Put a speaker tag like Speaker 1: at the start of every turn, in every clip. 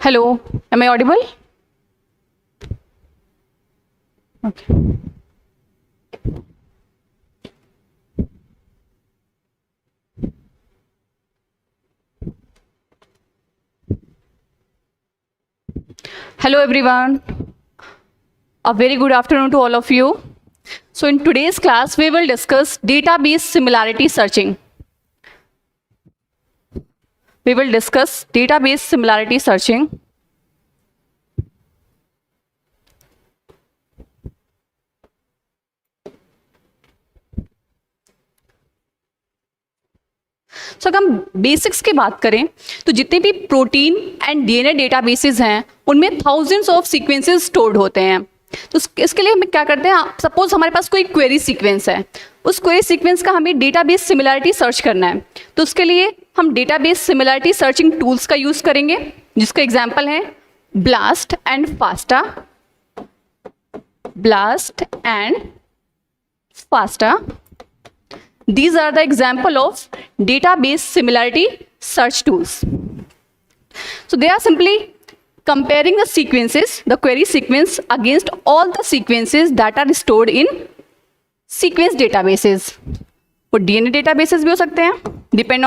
Speaker 1: Hello, am I audible? Okay. Hello everyone. A very good afternoon to all of you. So in today's class, we will discuss database similarity searching. We will discuss database similarity searching. So अगर हम basics की बात करें तो जितने भी protein and DNA databases हैं उनमें थाउजेंड्स ऑफ सीक्वेंसेस स्टोर्ड होते हैं. तो इसके लिए हम क्या करते हैं, सपोज हमारे पास कोई क्वेरी सीक्वेंस है, उस क्वेरी सीक्वेंस का हमें डेटाबेस सिमिलरिटी सर्च करना है. तो उसके लिए हम डेटाबेस सिमिलरिटी सर्चिंग टूल्स का यूज करेंगे, जिसका एग्जाम्पल है blast and FASTA. Blast and FASTA. These are the example of database similarity search tools. So they are simply comparing the sequences, the query sequence against all the sequences that are stored in sequence databases. वो DNA databases भी हो सकते हैं, depend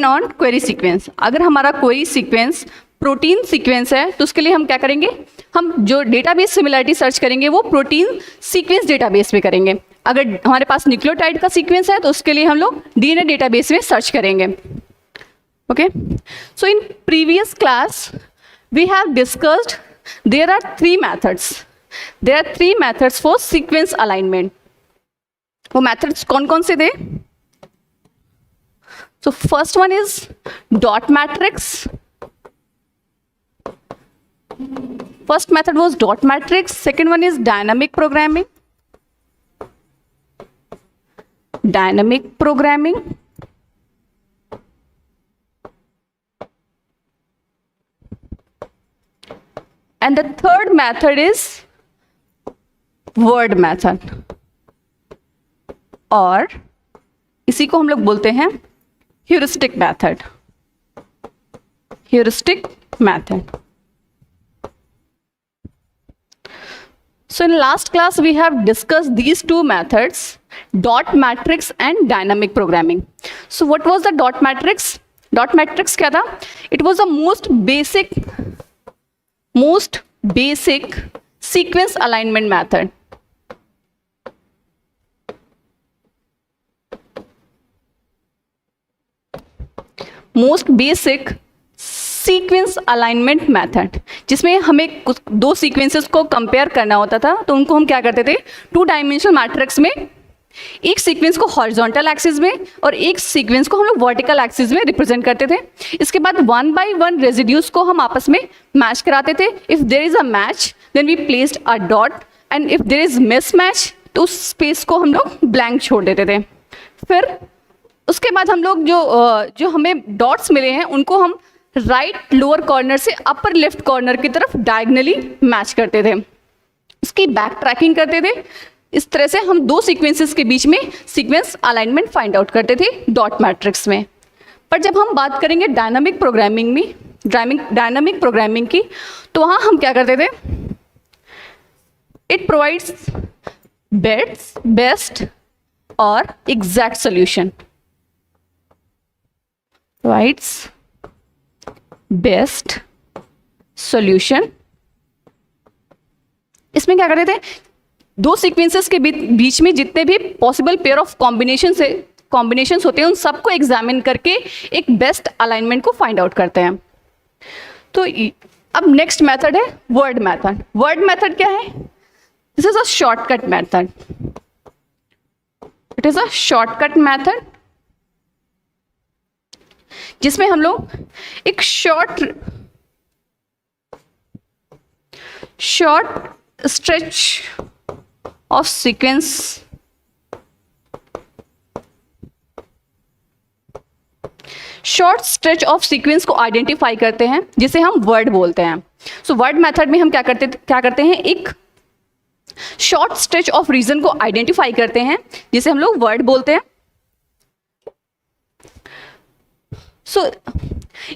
Speaker 1: on query sequence. अगर हमारा query sequence protein sequence है तो उसके लिए हम क्या करेंगे, हम जो डेटाबेस सिमिलरिटी सर्च करेंगे वो प्रोटीन सीक्वेंस डेटाबेस में करेंगे. अगर हमारे पास न्यूक्लियोटाइड का सीक्वेंस है तो उसके लिए हम लोग डीएनए डेटाबेस में सर्च करेंगे. Okay, so in previous class we have discussed there are three methods for sequence alignment. वो मेथड्स कौन कौन से थे? So first one is dot matrix. First method was dot matrix. Second one is dynamic programming. And the third method is word method. और इसी को हम लोग बोलते हैं heuristic method. So in last class we have discussed these two methods, dot matrix and dynamic programming. So what was the dot matrix? Dot matrix क्या था? It was the most basic sequence alignment method. Most basic sequence alignment method, जिसमें हमें कुछ दो sequences को compare करना होता था. तो उनको हम क्या करते थे, टू डायमेंशनल मैट्रिक्स में एक सीक्वेंस को हॉरिजॉन्टल एक्सिस में और एक सीक्वेंस को हम लोग वर्टिकल एक्सिस में रिप्रेजेंट करते थे. इसके बाद वन बाय वन रेजिड्यूज को हम आपस में मैच कराते थे. If there is a match then we placed a dot, and if there is mismatch तो उस स्पेस को हम लोग ब्लैंक छोड़ देते थे. फिर उसके बाद हम लोग जो हमें डॉट्स मिले हैं उनको हम राइट लोअर कॉर्नर से अपर लेफ्ट कॉर्नर की तरफ डायगनली मैच करते थे, उसकी बैक ट्रैकिंग करते थे. इस तरह से हम दो सीक्वेंसेस के बीच में सीक्वेंस अलाइनमेंट फाइंड आउट करते थे डॉट मैट्रिक्स में. पर जब हम बात करेंगे डायनामिक प्रोग्रामिंग की, तो वहाँ हम क्या करते थे, इट प्रोवाइड्स बेस्ट और exact solution. Provides best solution. इसमें क्या करते थे, दो सीक्वेंसेस के बीच में जितने भी पॉसिबल पेयर ऑफ कॉम्बिनेशंस होते हैं उन सबको एग्जामिन करके एक बेस्ट अलाइनमेंट को फाइंड आउट करते हैं. तो अब नेक्स्ट मेथड है वर्ड मेथड. वर्ड मेथड क्या है? This is a shortcut method. It is a shortcut method जिसमें हम लोग एक शॉर्ट स्ट्रेच ऑफ सीक्वेंस को आइडेंटिफाई करते हैं, जिसे हम वर्ड बोलते हैं। सो वर्ड मेथड में हम क्या करते हैं, एक शॉर्ट स्ट्रेच ऑफ रीजन को आइडेंटिफाई करते हैं, जिसे हम लोग वर्ड बोलते हैं। सो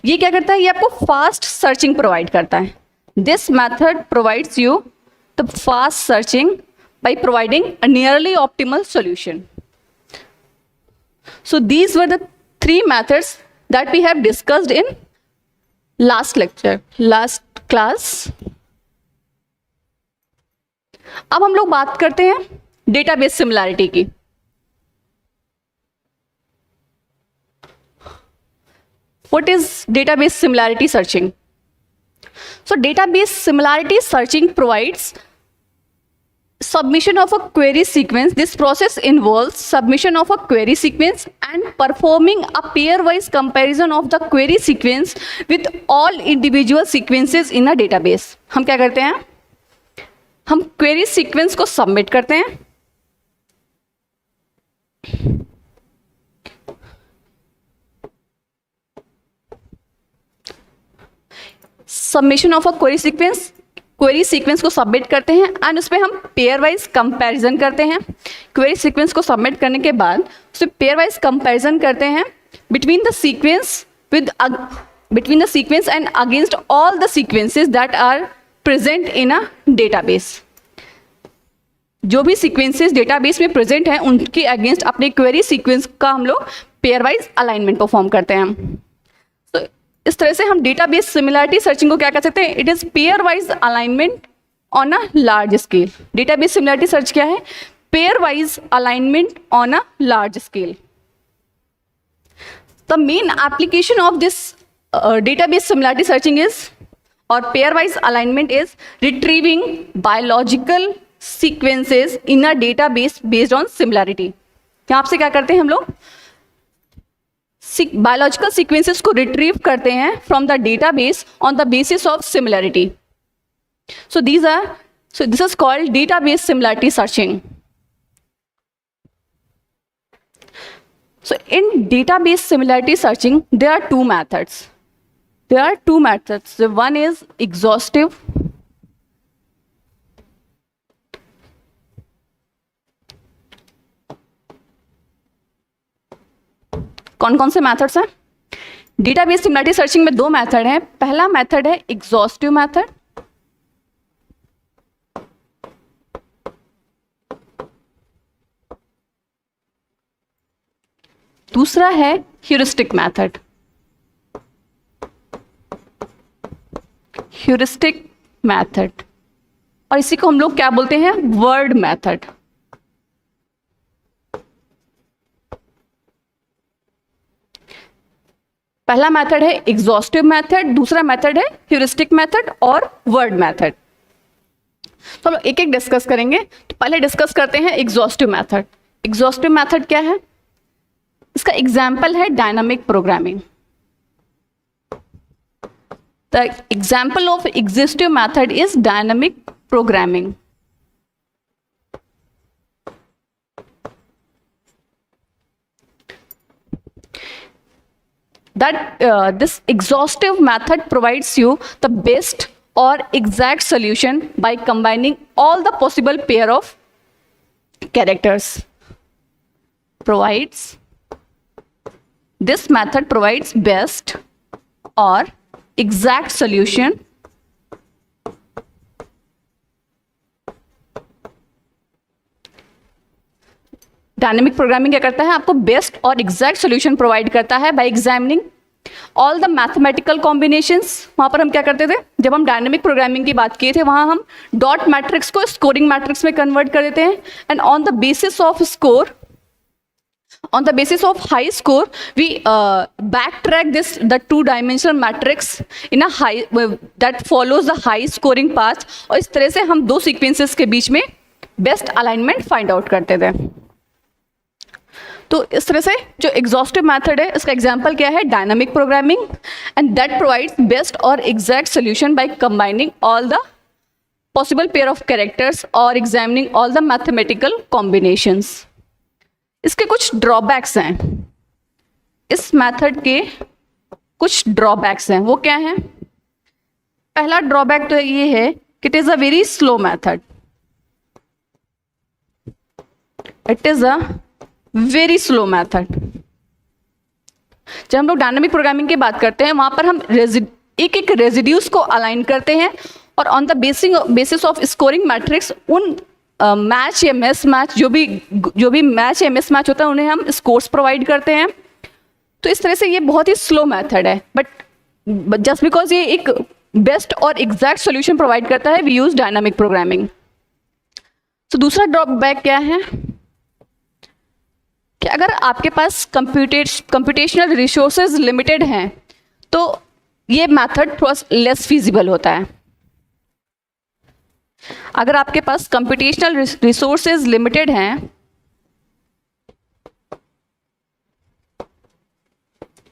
Speaker 1: ये क्या करता है, ये आपको फास्ट सर्चिंग प्रोवाइड करता है। This method provides you the fast searching by providing a nearly optimal solution. So these were the 3 methods that we have discussed in last class. अब हम लोग बात करते हैं डेटाबेस सिमिलैरिटी की। What is database similarity searching? So database similarity searching provides submission of a query sequence. This process involves submission of a query sequence and performing a pairwise comparison of the query sequence with all individual sequences in a database. हम क्या करते हैं, हम query sequence को submit करते हैं, submission of a query sequence को submit करते हैं एंड उस पर हम पेयर वाइज कंपैरिजन करते हैं। क्वेरी सीक्वेंस को सबमिट करने के बाद उसे पेयर वाइज कंपैरिजन करते हैं between the sequence and against all the sequences that are present in a database. जो भी सीक्वेंसेस डेटाबेस में प्रेजेंट हैं उनके अगेंस्ट अपने क्वेरी सीक्वेंस का हम लोग पेयर वाइज अलाइनमेंट परफॉर्म करते हैं। इस तरह से हम डेटाबेस सिमिलैरिटी सर्चिंग को क्या कर सकते हैं, it is pairwise alignment on a large scale. Database similarity search क्या है, pairwise alignment on a large scale. The main application of this database similarity searching is और pairwise alignment is retrieving biological sequences in a database based on similarity. यहाँ से क्या करते हैं हम लोग, बायोलॉजिकल सीक्वेंसेस को retrieve करते हैं from the database on the basis of similarity. So this is called database similarity searching. So in database similarity searching, there are 2 methods. The one is exhaustive. कौन से मेथड्स हैं? Database similarity searching में 2 method हैं। पहला method है exhaustive method, दूसरा है heuristic method. और इसी को हम लोग क्या बोलते हैं, वर्ड मेथड। पहला मेथड है एग्जॉस्टिव मेथड, दूसरा मेथड है ह्यूरिस्टिक मेथड और वर्ड मेथड। तो हम एक एक डिस्कस करेंगे। तो पहले डिस्कस करते हैं एग्जॉस्टिव मेथड। एग्जॉस्टिव मेथड क्या है, इसका एग्जाम्पल है dynamic programming. The example of exhaustive method is dynamic programming. This exhaustive method provides you the best or exact solution by combining all the possible pair of characters. This method provides best or exact solution dynamic programming क्या करता है, आपको best और exact solution provide करता है bye examining all the mathematical combinations. वहाँ पर हम क्या करते थे, जब हम डायनेमिक प्रोग्रामिंग की बात किए थे, वहाँ हम डॉट मैट्रिक्स को स्कोरिंग मैट्रिक्स में कन्वर्ट कर देते हैं and on the basis of high score we back track this the 2-dimensional matrix in a high that follows the high scoring path. और इस तरह से हम 2 सीक्वेंसेस के बीच में बेस्ट अलाइनमेंट फाइंड आउट करते थे। तो इस तरह से जो एग्जॉस्टिव मेथड है इसका एग्जांपल क्या है, dynamic programming, and that provides best और exact solution by combining all the possible pair of characters और examining all the mathematical combinations. इसके कुछ ड्रॉबैक्स हैं, इस मेथड के कुछ ड्रॉबैक्स हैं, वो क्या हैं? पहला ड्रॉबैक तो ये है कि it is a very slow method, it is a very slow method. जब हम लोग डायनामिक प्रोग्रामिंग की बात करते हैं वहां पर हम एक एक रेजिड्यूज को अलाइन करते हैं और on the basis of scoring matrix उन मैच या मिस मैच जो भी मैच या मिस मैच होता है उन्हें हम स्कोर्स प्रोवाइड करते हैं। तो इस तरह से ये बहुत ही स्लो मेथड है, बट जस्ट बिकॉज ये एक बेस्ट और एग्जैक्ट सॉल्यूशन प्रोवाइड करता है वी यूज डायनामिक प्रोग्रामिंग। तो दूसरा ड्रॉबैक क्या है कि अगर आपके पास कंप्यूटेशनल रिसोर्सेज लिमिटेड हैं तो ये मेथड थोड़ा लेस फीजिबल होता है। अगर आपके पास कंप्यूटेशनल रिसोर्सेज लिमिटेड हैं,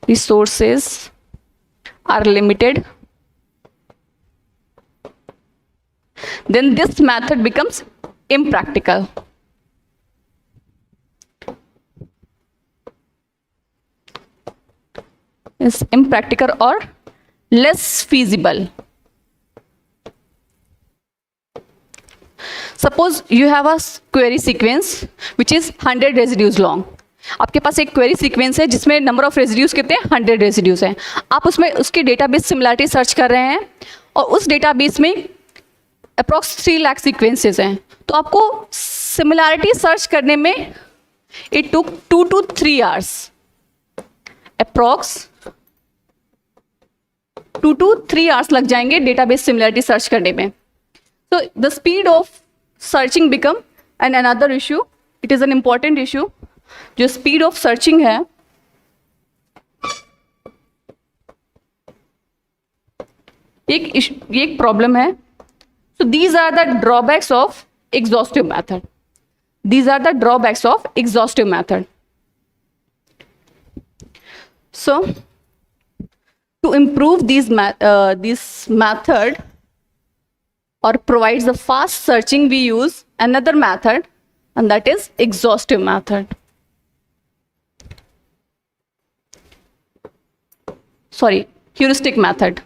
Speaker 1: resources are limited, then this method becomes impractical. Is impractical or less feasible. Suppose you have a query sequence which is 100 residues long. आपके पास एक क्वेरी सीक्वेंस है जिसमें नंबर ऑफ रेजिड्यूज कितने हैं, 100 residues हैं। आप उसमें उसकी डेटाबेस सिमिलरिटी सर्च कर रहे हैं और उस डेटाबेस में अप्रॉक्स 3 लाख सीक्वेंसेस हैं। तो आपको सिमिलरिटी सर्च करने में it took 2 to 3 hours, approx 2 to 3 hours लग जाएंगे डेटाबेस सिमिलरिटी सर्च करने में। तो the speed of searching become an another issue, it is an important issue. जो स्पीड ऑफ सर्चिंग है ये एक प्रॉब्लम है। So these are the drawbacks of exhaustive method, these are the drawbacks of exhaustive method. So to improve this method or provides the fast searching, we use another method, and that is exhaustive method. Sorry, heuristic method.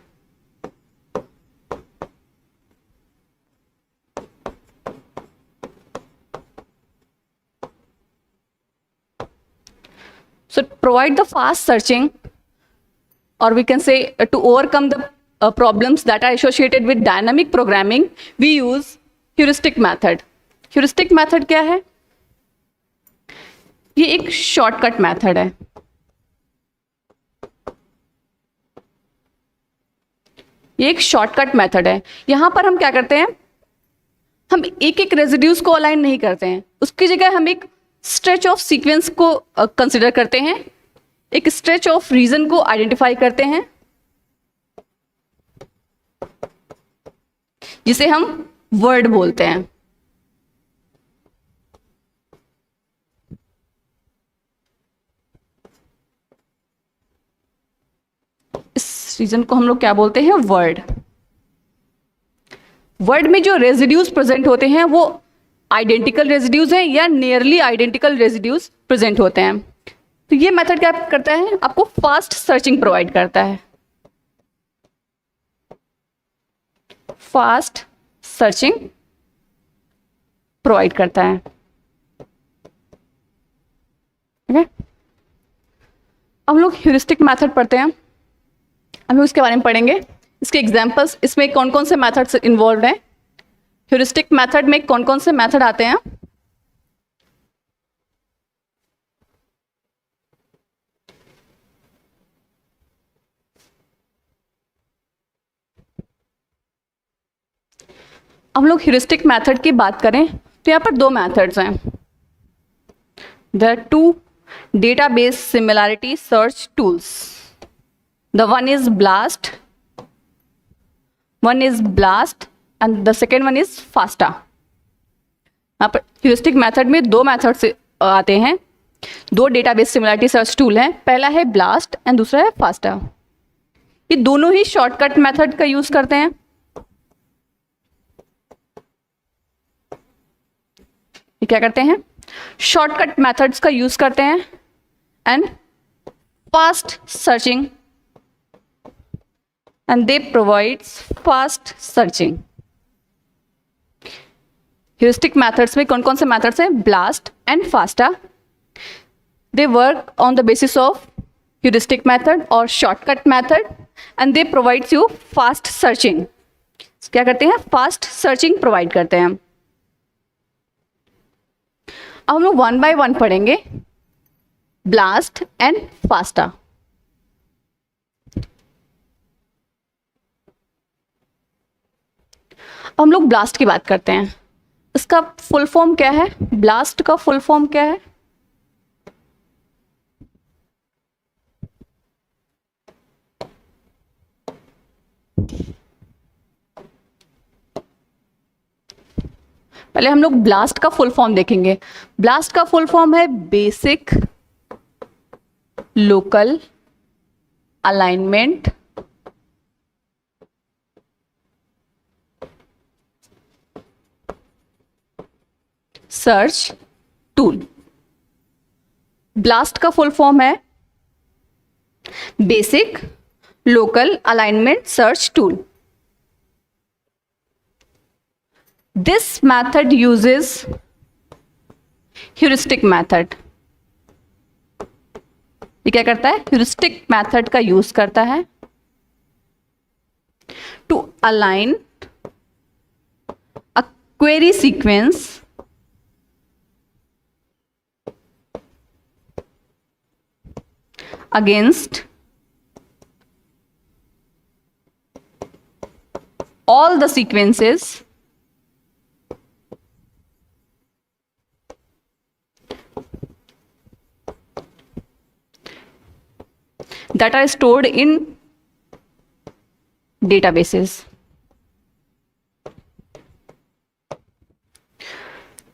Speaker 1: So provide the fast searching, or we can say to overcome the problems that are associated with dynamic programming, we use heuristic method. Heuristic method क्या है? ये एक shortcut method है। ये एक shortcut method है। यहां पर हम क्या करते हैं, हम एक एक रेजिड्यूज को अलाइन नहीं करते हैं, उसकी जगह हम एक स्ट्रेच ऑफ सीक्वेंस को कंसिडर करते हैं, एक स्ट्रेच ऑफ रीजन को आइडेंटिफाई करते हैं जिसे हम वर्ड बोलते हैं। इस रीजन को हम लोग क्या बोलते हैं, वर्ड। वर्ड में जो रेजिड्यूज प्रेजेंट होते हैं वो आइडेंटिकल रेजिड्यूज हैं या नियरली आइडेंटिकल रेजिड्यूज प्रेजेंट होते हैं। तो ये मेथड क्या करता है, आपको फास्ट सर्चिंग प्रोवाइड करता है, फास्ट सर्चिंग प्रोवाइड करता है। ठीक है, हम लोग ह्यूरिस्टिक मेथड पढ़ते हैं, हम लोग इसके बारे में पढ़ेंगे, इसके एग्जांपल्स, इसमें कौन कौन से मेथड्स इन्वॉल्व हैं, ह्यूरिस्टिक मेथड में कौन कौन से मेथड आते हैं। हम लोग ह्यूरिस्टिक मेथड की बात करें तो यहाँ पर 2 मेथड्स हैं। There are 2 database similarity search tools. The one is BLAST and the second one is FASTA। यहाँ पर ह्यूरिस्टिक मेथड में 2 मेथड्स आते हैं, दो डेटाबेस सिमिलरिटी सर्च टूल हैं, पहला है ब्लास्ट एंड दूसरा है फास्टा। ये दोनों ही शॉर्टकट मेथड का यूज करते हैं। ये क्या करते हैं? शॉर्टकट मेथड्स का यूज करते हैं and fast searching, and they provides fast searching. Heuristic methods में कौन कौन से मेथड्स हैं? Blast and FASTA. They work on the basis of heuristic method और shortcut method and they provides you fast searching। क्या करते हैं? fast searching provide करते हैं। अब हम लोग वन बाय वन पढ़ेंगे blast and fasta। हम लोग blast की बात करते हैं। इसका फुल फॉर्म क्या है? blast का फुल फॉर्म क्या है? पहले हम लोग ब्लास्ट का फुल फॉर्म देखेंगे। ब्लास्ट का फुल फॉर्म है basic local alignment search tool. Blast का फुल फॉर्म है basic local alignment search tool. This method uses heuristic method। ये क्या करता है? heuristic method का यूज करता है to align a query sequence against all the sequences that are stored in databases।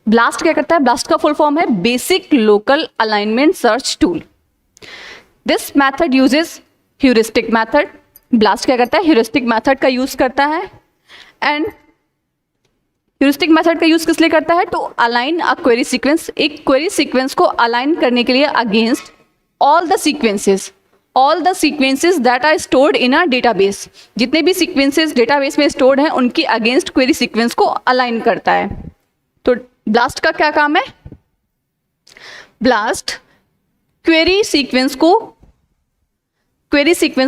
Speaker 1: BLAST क्या करता है? ब्लास्ट का फुल फॉर्म है basic local alignment search tool. This method uses heuristic method. BLAST क्या करता है? ह्यूरिस्टिक मेथड का use करता है। एंड ह्यूरिस्टिक मेथड का यूज किस लिए करता है? To align a query sequence. एक क्वेरी सीक्वेंस को अलाइन करने के लिए against all the sequences that are stored in a database. जितने भी सीक्वेंसेस डेटाबेस में स्टोर्ड हैं उनकी अगेंस्ट क्वेरी सीक्वेंस को अलाइन करता है। तो ब्लास्ट का क्या काम है? ब्लास्ट क्वेरी सीक्वेंस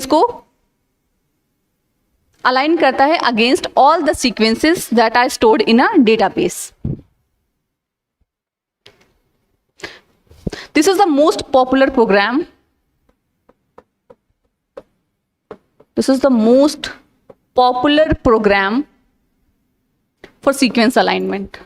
Speaker 1: को अलाइन करता है against all the sequences that are stored in a database. This is the most popular program. This is the most popular program for sequence alignment।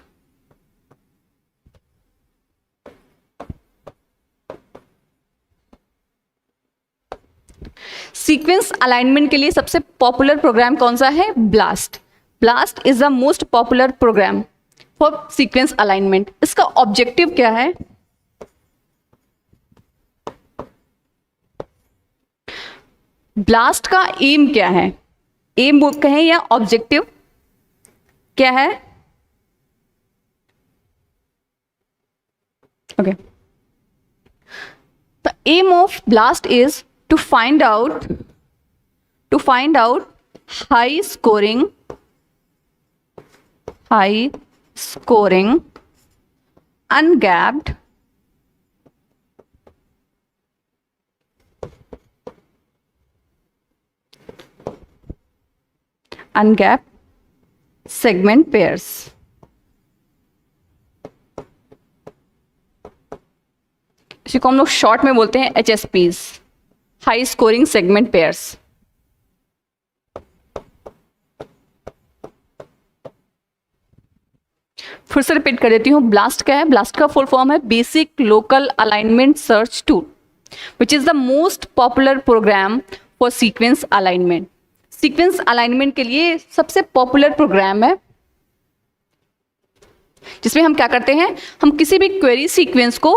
Speaker 1: Sequence alignment के लिए सबसे popular program कौन सा है? BLAST. BLAST is the most popular program for sequence alignment. इसका objective क्या है? BLAST का एम क्या है? एम कहें या ऑब्जेक्टिव क्या है? Okay, the aim of BLAST is to find out high scoring ungapped segment pairs। इसी को हम लोग शॉर्ट में बोलते हैं HSPs, high scoring segment pairs. फिर से रिपीट कर देती हूँ, ब्लास्ट क्या है? ब्लास्ट का फुल फॉर्म है basic local alignment search tool, which is the most popular program for sequence alignment. Sequence alignment के लिए सबसे पॉपुलर प्रोग्राम है, जिसमें हम क्या करते हैं? हम किसी भी क्वेरी सीक्वेंस को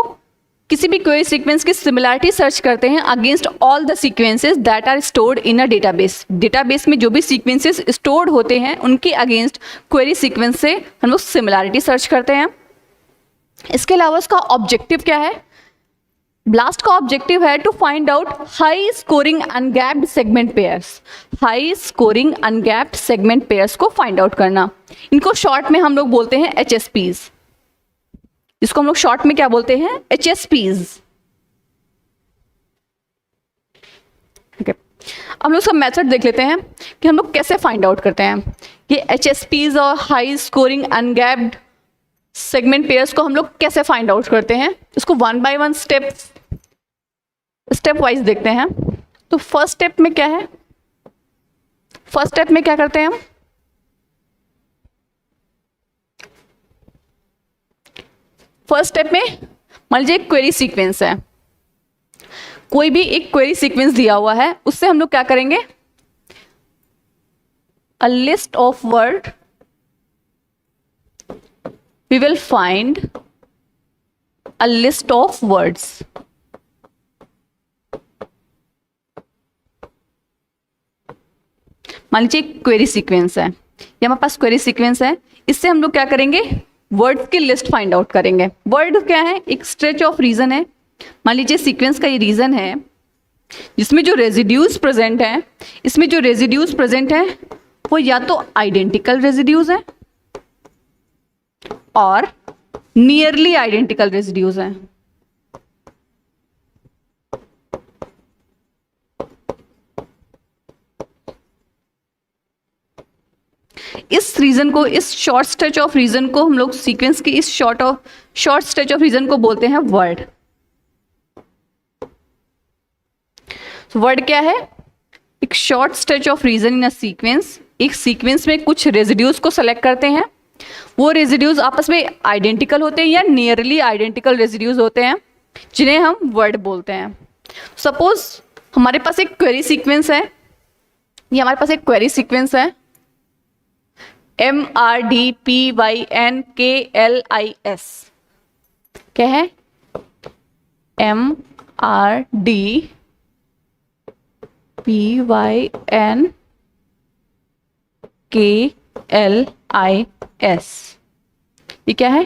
Speaker 1: किसी भी क्वेरी सीक्वेंस की सिमिलरिटी सर्च करते हैं against all the sequences that are stored in a database. Database में जो भी सीक्वेंसेस स्टोर्ड होते हैं उनके अगेंस्ट क्वेरी सीक्वेंस से हम लोग सिमिलरिटी सर्च करते हैं। इसके अलावा उसका ऑब्जेक्टिव क्या है? ब्लास्ट का ऑब्जेक्टिव है to find out high scoring ungapped segment pairs. High scoring ungapped segment pairs को फाइंड आउट करना। इनको शॉर्ट में हम लोग बोलते हैं HSPs, जिसको हम लोग शॉर्ट में क्या बोलते हैं? HSPs। okay. हम लोग सब मेथड देख लेते हैं कि हम लोग कैसे फाइंड आउट करते हैं कि HSPs और high scoring ungapped segment pairs को हम लोग कैसे फाइंड आउट करते हैं। इसको one by one step wise देखते हैं। तो फर्स्ट स्टेप में क्या है? फर्स्ट स्टेप में क्या करते हैं हम? फर्स्ट स्टेप में मान लीजिए एक क्वेरी सीक्वेंस है, कोई भी एक क्वेरी सीक्वेंस दिया हुआ है, उससे हम लोग क्या करेंगे? अ list of word we will find a list of words। मान लीजिए क्वेरी सीक्वेंस है, ये हमारे पास क्वेरी सीक्वेंस है, इससे हम लोग क्या करेंगे? वर्ड्स की लिस्ट फाइंड आउट करेंगे। वर्ड क्या है? एक स्ट्रेच ऑफ रीजन है। मान लीजिए सीक्वेंस का ये रीजन है जिसमें जो रेजिड्यूज प्रेजेंट है, इसमें जो रेजिड्यूज प्रेजेंट है वो या तो आइडेंटिकल रेजिड्यूज है और नियरली आइडेंटिकल रेजिड्यूज हैं। इस रीजन को, इस शॉर्ट स्ट्रेच ऑफ रीजन को हम लोग सीक्वेंस की इस शॉर्ट स्ट्रेच ऑफ रीजन को बोलते हैं वर्ड। वर्ड क्या है? एक short stretch of region in a sequence. एक सीक्वेंस में कुछ रेजिड्यूज को सेलेक्ट करते हैं, वो रेजिड्यूज आपस में आइडेंटिकल होते हैं या नियरली आइडेंटिकल रेजिड्यूज होते हैं, जिन्हें हम वर्ड बोलते हैं। सपोज हमारे पास एक क्वेरी सीक्वेंस है, ये हमारे पास एक क्वेरी सीक्वेंस है MRDPYNKLIS। क्या है? MRDPYNKLIS। ये क्या है?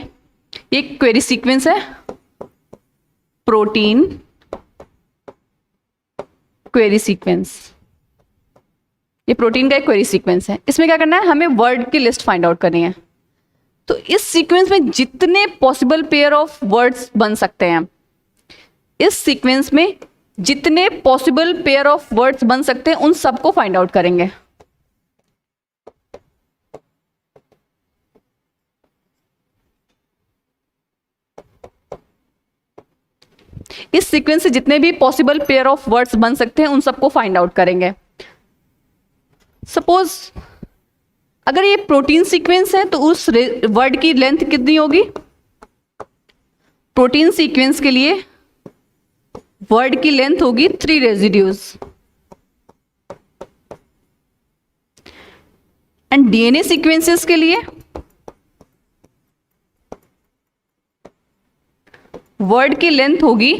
Speaker 1: ये क्वेरी सीक्वेंस है, प्रोटीन क्वेरी सीक्वेंस। ये प्रोटीन का एक क्वेरी सीक्वेंस है। इसमें क्या करना है? हमें वर्ड की लिस्ट फाइंड आउट करनी है। तो इस सीक्वेंस में जितने पॉसिबल पेयर ऑफ वर्ड्स बन सकते हैं, इस सीक्वेंस में जितने पॉसिबल पेयर ऑफ वर्ड्स बन सकते हैं उन सबको फाइंड आउट करेंगे। इस सीक्वेंस से जितने भी पॉसिबल पेयर ऑफ वर्ड्स बन सकते हैं उन सबको फाइंड आउट करेंगे। सपोज अगर ये प्रोटीन सीक्वेंस है तो उस वर्ड की लेंथ कितनी होगी? प्रोटीन सीक्वेंस के लिए वर्ड की लेंथ होगी 3 रेजिड्यूज। एंड डीएनए सीक्वेंसेस के लिए वर्ड की लेंथ होगी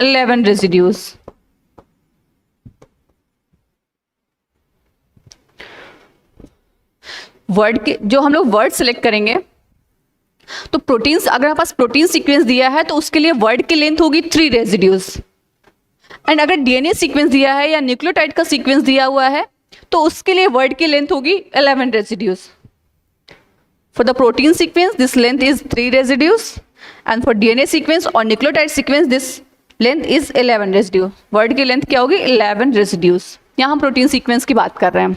Speaker 1: 11 रेजिड्यूज। वर्ड के जो हम लोग वर्ड सेलेक्ट करेंगे, तो प्रोटीन्स, अगर हमारे पास प्रोटीन सीक्वेंस दिया है तो उसके लिए वर्ड की लेंथ होगी 3 रेजिड्यूज। एंड अगर डीएनए सीक्वेंस दिया है या न्यूक्लियोटाइड का सीक्वेंस दिया हुआ है तो उसके लिए वर्ड की लेंथ होगी 11 residues. For the protein sequence this length is 3 residues and for DNA sequence और nucleotide sequence this length is 11 residue. Word की लेंथ क्या होगी? 11 रेजिड्यूज। यहाँ हम प्रोटीन सीक्वेंस की बात कर रहे हैं।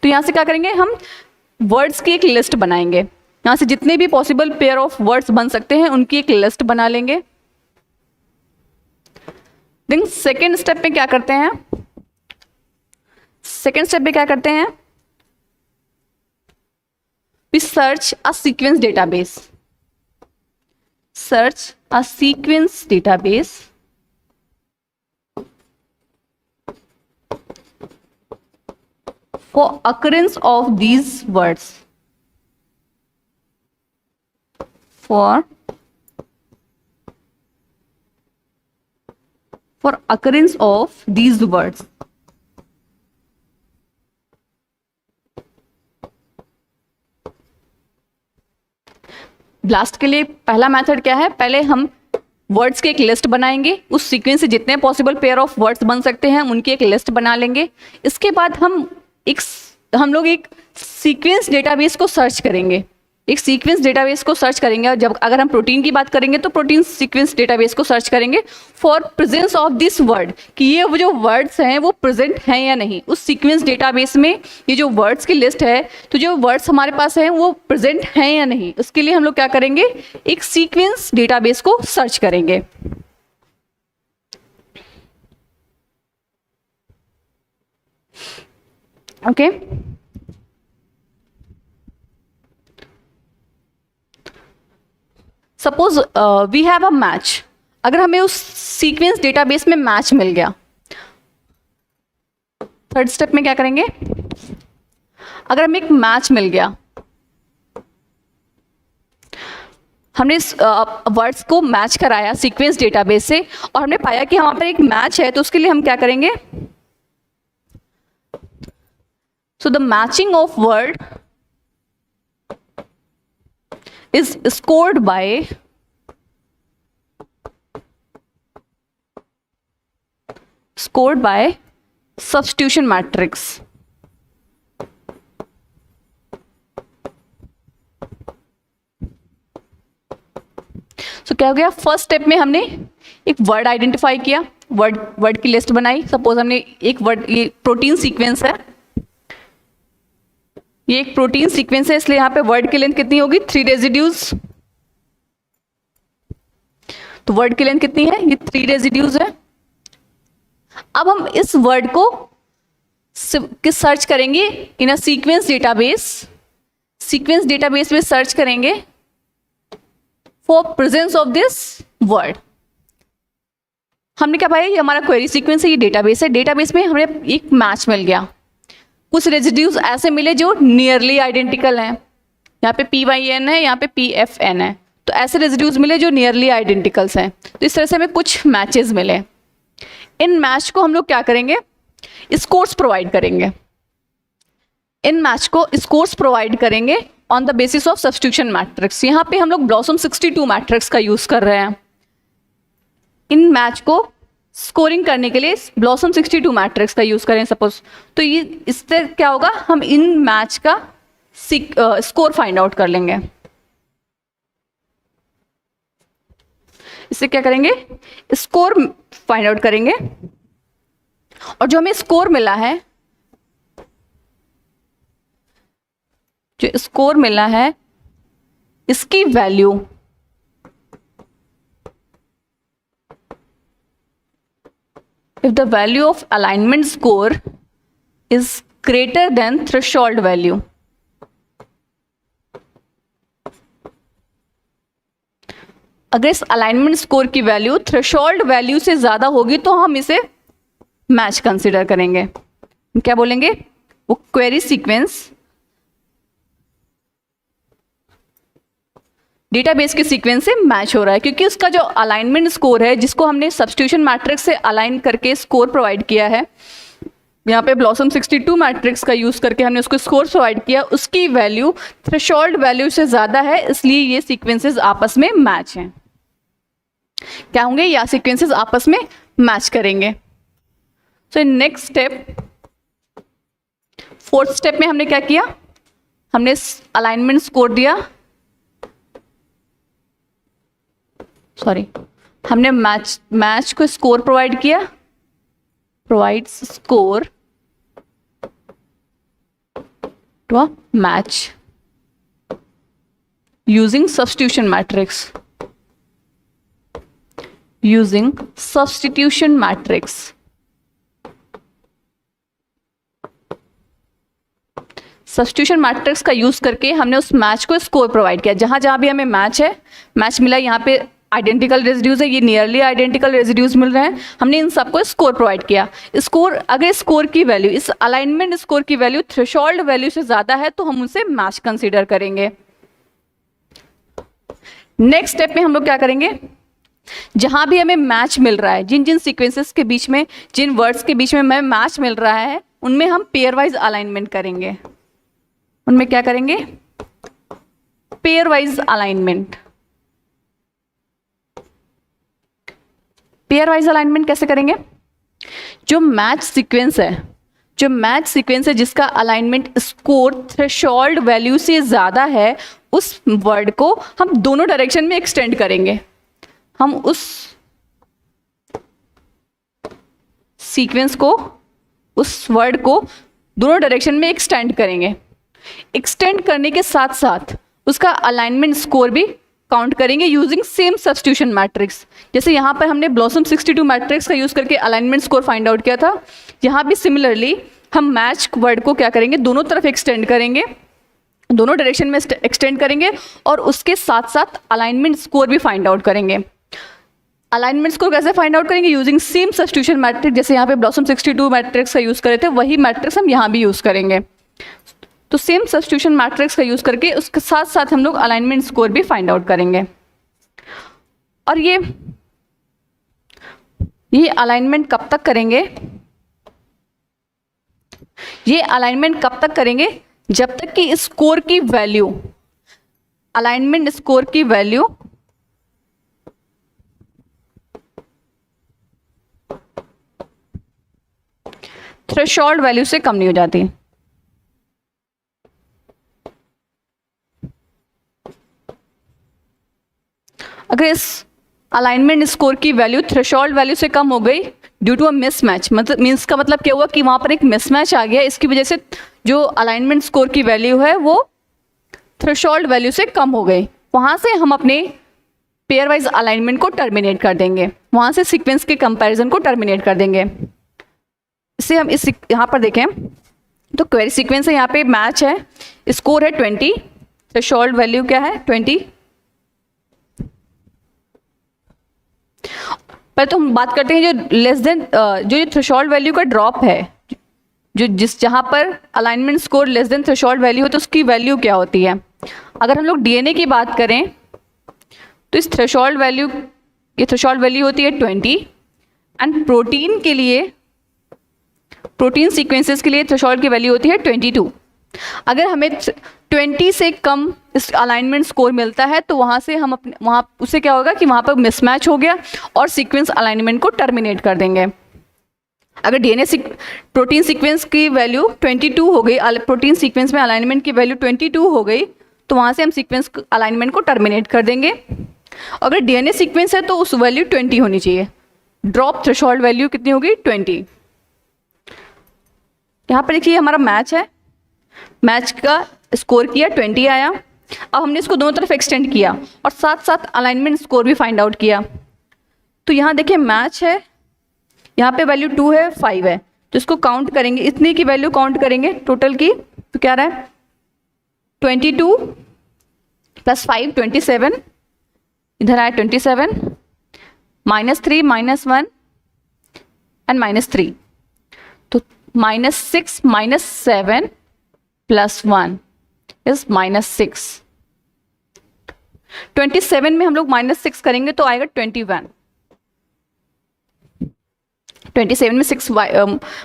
Speaker 1: तो यहाँ से क्या करेंगे? हम वर्ड्स की एक लिस्ट बनाएंगे। यहाँ से जितने भी पॉसिबल पेयर ऑफ वर्ड्स बन सकते हैं उनकी एक लिस्ट बना लेंगे। देन सेकेंड स्टेप में क्या करते हैं? सेकेंड स्टेप में क्या करते हैं? We search a sequence database. Search a sequence database for occurrence of these words। For for occurrence of these words. Blast के लिए पहला मेथड क्या है, पहले हम वर्ड्स की एक लिस्ट बनाएंगे, उस सीक्वेंस से जितने पॉसिबल पेयर ऑफ वर्ड्स बन सकते हैं उनकी एक लिस्ट बना लेंगे। इसके बाद हम लोग एक सीक्वेंस डेटाबेस को सर्च करेंगे, एक सीक्वेंस डेटाबेस को सर्च करेंगे। और जब अगर हम प्रोटीन की बात करेंगे तो प्रोटीन सीक्वेंस डेटाबेस को सर्च करेंगे for presence of this word, कि ये वो जो वर्ड्स हैं वो प्रेजेंट हैं या नहीं उस सीक्वेंस डेटाबेस में। ये जो वर्ड्स की लिस्ट है, तो जो वर्ड्स हमारे पास हैं वो प्रेजेंट हैं या नहीं, उसके लिए हम लोग क्या करेंगे, एक सीक्वेंस डेटाबेस को सर्च करेंगे। Okay suppose we have a match, अगर हमें उस सीक्वेंस डेटाबेस में मैच मिल गया, थर्ड स्टेप में क्या करेंगे, अगर हमें एक मैच मिल गया, हमने इस वर्ड्स को मैच कराया सीक्वेंस डेटाबेस से और हमने पाया कि वहां पर एक मैच है, तो उसके लिए हम क्या करेंगे, so the matching of word is scored by substitution matrix. So क्या हो गया, फर्स्ट स्टेप में हमने एक वर्ड आइडेंटिफाई किया, वर्ड की लिस्ट बनाई। सपोज हमने एक वर्ड, ये प्रोटीन सीक्वेंस है, ये एक प्रोटीन सीक्वेंस है, इसलिए यहां पे वर्ड की लेंथ कितनी होगी, 3 रेजिड्यूज। तो वर्ड की लेंथ कितनी है, ये 3 रेजिड्यूज है। अब हम इस वर्ड को सर्च करेंगे in a sequence database, sequence database में सर्च करेंगे for presence of this word. हमने क्या पाया, ये हमारा क्वेरी सीक्वेंस है, ये डेटाबेस है, डेटाबेस में हमें एक मैच मिल गया, कुछ रेजिड्यूज ऐसे मिले जो नियरली आइडेंटिकल हैं, यहाँ पे PYN है, यहाँ पे PFN है, तो ऐसे रेजिड्यूज मिले जो नियरली आइडेंटिकल्स हैं। तो इस तरह से हमें कुछ मैचेस मिले। इन मैच को हम लोग क्या करेंगे, स्कोर्स प्रोवाइड करेंगे, इन मैच को स्कोर्स प्रोवाइड करेंगे on the basis of substitution matrix. यहाँ पे हम लोग ब्लॉसम 62 मैट्रिक्स का यूज कर रहे हैं। इन मैच को स्कोरिंग करने के लिए ब्लॉसम 62 मैट्रिक्स का यूज करें सपोज, तो ये इससे क्या होगा, हम इन मैच का स्कोर फाइंड आउट कर लेंगे। इससे क्या करेंगे, स्कोर फाइंड आउट करेंगे, और जो हमें स्कोर मिला है, जो स्कोर मिला है इसकी value if the value of alignment score is greater than threshold value, अगर इस अलाइनमेंट स्कोर की वैल्यू थ्रेशोल्ड वैल्यू से ज्यादा होगी तो हम इसे मैच कंसीडर करेंगे। क्या बोलेंगे, वो क्वेरी सीक्वेंस डेटाबेस के सीक्वेंस से मैच हो रहा है, क्योंकि उसका जो अलाइनमेंट स्कोर है, जिसको हमने सब्स्टिट्यूशन मैट्रिक्स से अलाइन करके स्कोर प्रोवाइड किया है, यहाँ पे ब्लॉसम 62 मैट्रिक्स का यूज करके हमने उसको स्कोर प्रोवाइड किया, उसकी वैल्यू थ्रेशोल्ड वैल्यू से ज्यादा है, इसलिए ये सीक्वेंसेस आपस में मैच हैं। क्या होंगे, या सीक्वेंसेस आपस में मैच करेंगे। So next step, fourth step में हमने क्या किया, हमने अलाइनमेंट स्कोर दिया, हमने मैच को स्कोर प्रोवाइड किया, provides score to a match using substitution matrix, using substitution matrix. Substitution matrix का यूज करके हमने उस मैच को स्कोर प्रोवाइड किया, जहां जहां भी हमें मैच मिला, यहाँ पे आइडेंटिकल रेजिड्यूज है, ये नियरली आइडेंटिकल रेजिड्यूज मिल रहे हैं, हमने इन सबको स्कोर प्रोवाइड किया। स्कोर, अगर स्कोर की वैल्यू, इस अलाइनमेंट स्कोर की वैल्यू थ्रेशोल्ड वैल्यू से ज्यादा है तो हम उसे मैच कंसीडर करेंगे। नेक्स्ट स्टेप में हम लोग क्या करेंगे, जहाँ भी हमें मैच मिल रहा है, जिन जिन सीक्वेंसेस के बीच में, जिन वर्ड्स के बीच में हमें मैच मिल रहा है, उनमें हम पेयर वाइज अलाइनमेंट करेंगे। उनमें क्या करेंगे? Pair wise alignment. Pair wise alignment कैसे करेंगे? जो मैच सीक्वेंस है, जो मैच सीक्वेंस है जिसका अलाइनमेंट स्कोर थ्रेशोल्ड वैल्यू से ज़्यादा है, उस वर्ड को हम दोनों डायरेक्शन में एक्सटेंड करेंगे। हम उस सीक्वेंस को, उस वर्ड को दोनों डायरेक्शन में एक्सटेंड करेंगे। एक्सटेंड करने के साथ साथ उसका अलाइनमेंट स्कोर भी काउंट करेंगे यूजिंग सेम सब्स्टिट्यूशन मैट्रिक्स। जैसे यहाँ पर हमने ब्लॉसम 62 मैट्रिक्स का यूज़ करके अलाइनमेंट स्कोर फाइंड आउट किया था, यहाँ भी सिमिलरली हम मैच वर्ड को क्या करेंगे? दोनों तरफ एक्सटेंड करेंगे, दोनों डायरेक्शन में एक्सटेंड करेंगे और उसके साथ साथ अलाइनमेंट स्कोर भी फाइंड आउट करेंगे। अलाइनमेंट स्कोर कैसे फाइंड आउट करेंगे? Using same substitution matrix. जैसे यहाँ पे ब्लॉसम 62 मैट्रिक्स का यूज़ करे थे, वही मैट्रिक्स हम यहाँ भी यूज़ करेंगे। तो सेम सब्स्टिट्यूशन मैट्रिक्स का यूज़ करके उसके साथ साथ हम लोग अलाइनमेंट स्कोर भी फाइंड आउट करेंगे। और ये अलाइनमेंट कब तक करेंगे? ये अलाइनमेंट कब तक करेंगे? जब तक कि स्कोर की वैल्यू, अलाइनमेंट स्कोर की वैल्यू थ्रेशोल्ड वैल्यू से कम नहीं हो जाती। अगर इस अलाइनमेंट स्कोर की वैल्यू थ्रेशोल्ड वैल्यू से कम हो गई ड्यू टू अ मिसमैच, मतलब मीन्स का मतलब क्या हुआ कि वहाँ पर एक मिसमैच आ गया, इसकी वजह से जो अलाइनमेंट स्कोर की वैल्यू है वो थ्रेशोल्ड वैल्यू से कम हो गई, वहाँ से हम अपने पेयर वाइज अलाइनमेंट को टर्मिनेट कर देंगे, वहाँ से सीक्वेंस के कंपैरिजन को टर्मिनेट कर देंगे। इससे हम इस यहाँ पर देखें तो क्वेरी सीक्वेंस है, यहाँ पे मैच है, स्कोर है 20, थ्रेशोल्ड वैल्यू क्या है? 20। पहले तो हम बात करते हैं जो लेस देन, जो ये थ्रेशोल्ड वैल्यू का ड्रॉप है, जो जहाँ पर alignment score less than threshold value हो तो उसकी वैल्यू क्या होती है? अगर हम लोग डीएनए की बात करें तो इस थ्रेशोल्ड वैल्यू, ये थ्रेशोल्ड वैल्यू होती है 20, एंड प्रोटीन के लिए, प्रोटीन सीक्वेंसेस के लिए थ्रेशोल्ड की वैल्यू होती है 22। अगर हमें 20 से कम इस अलाइनमेंट स्कोर मिलता है तो वहाँ से हम अपने, वहाँ उससे क्या होगा कि वहाँ पर मिसमैच हो गया और सीक्वेंस अलाइनमेंट को टर्मिनेट कर देंगे। अगर डीएनए प्रोटीन सीक्वेंस की वैल्यू 22 हो गई, प्रोटीन सीक्वेंस में अलाइनमेंट की वैल्यू 22 हो गई तो वहाँ से हम सीक्वेंस अलाइनमेंट को टर्मिनेट कर देंगे। अगर डीएनए सीक्वेंस है तो उस वैल्यू 20 होनी चाहिए। ड्रॉप थ्रेशोल्ड वैल्यू कितनी होगी? 20। यहाँ पर देखिए हमारा मैच है, मैच का स्कोर किया 20 आया। अब हमने इसको दोनों तरफ एक्सटेंड किया और साथ साथ अलाइनमेंट स्कोर भी फाइंड आउट किया। तो यहाँ देखिए मैच है, यहाँ पे वैल्यू 2 है, 5 है, तो इसको काउंट करेंगे, इतनी की वैल्यू काउंट करेंगे टोटल की, तो क्या रहा है? 22 + 5 27, इधर आया 27, -3 -1 एंड -3, तो -6 -7 + 1 इज -6। 27 में हम लोग -6 करेंगे तो आएगा 21। 27 में 6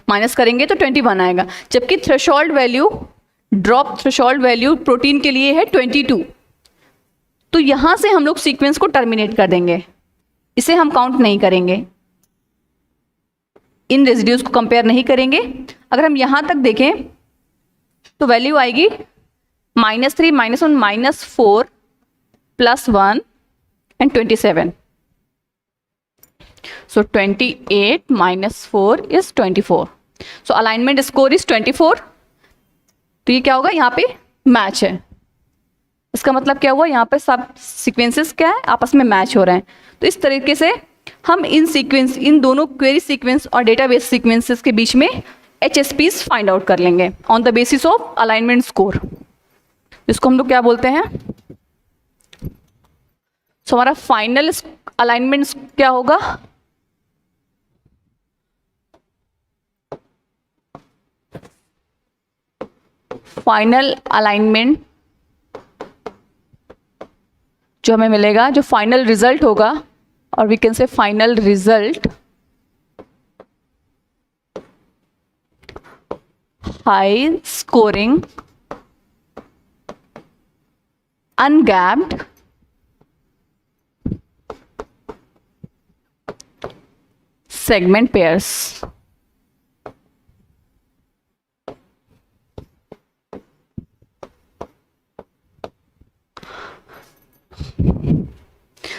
Speaker 1: माइनस करेंगे तो 21 आएगा, जबकि threshold value, drop threshold value protein के लिए है 22। तो यहां से हम लोग सीक्वेंस को टर्मिनेट कर देंगे, इसे हम काउंट नहीं करेंगे, इन रेजिड्यूज को कंपेयर नहीं करेंगे। अगर हम यहां तक देखें तो वैल्यू आएगी -3 -1 -4 + 1 and 27। So 28 - 4 is 24. So alignment score is 24. तो ये क्या होगा? यहाँ पे मैच है, इसका मतलब क्या हुआ? यहाँ पे सब सीक्वेंसेस क्या है? आपस में मैच हो रहे हैं। तो इस तरीके से हम इन दोनों क्वेरी सीक्वेंस और डेटाबेस सीक्वेंसेस के बीच में HSPs फाइंड आउट कर लेंगे on the basis of alignment score, जिसको हम लोग क्या बोलते हैं? सो हमारा फाइनल अलाइनमेंट क्या होगा? फाइनल अलाइनमेंट जो हमें मिलेगा, जो फाइनल रिजल्ट होगा or we can say final result, high scoring ungapped segment pairs.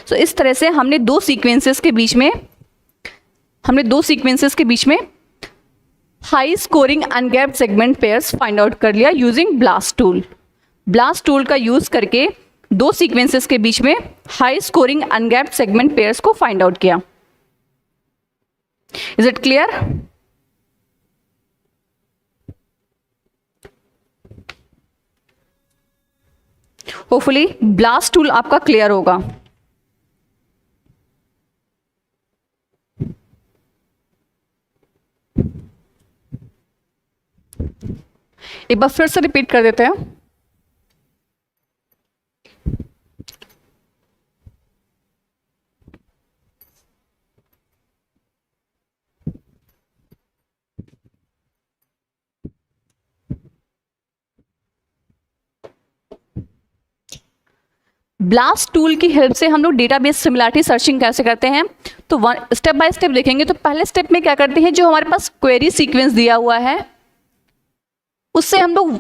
Speaker 1: So, इस तरह से हमने दो सीक्वेंसेस के बीच में high scoring ungapped segment pairs find out कर लिया using BLAST tool. BLAST tool का यूज करके दो सीक्वेंसेस के बीच में high scoring ungapped segment pairs को फाइंड आउट किया। Is it clear? Hopefully BLAST tool आपका क्लियर होगा। एक बार फिर से रिपीट कर देते हैं। ब्लास्ट टूल की हेल्प से हम लोग डेटाबेस सिमिलरिटी सर्चिंग कैसे करते हैं, तो स्टेप बाय स्टेप देखेंगे। तो पहले स्टेप में क्या करते हैं, जो हमारे पास क्वेरी सीक्वेंस दिया हुआ है उससे हम लोग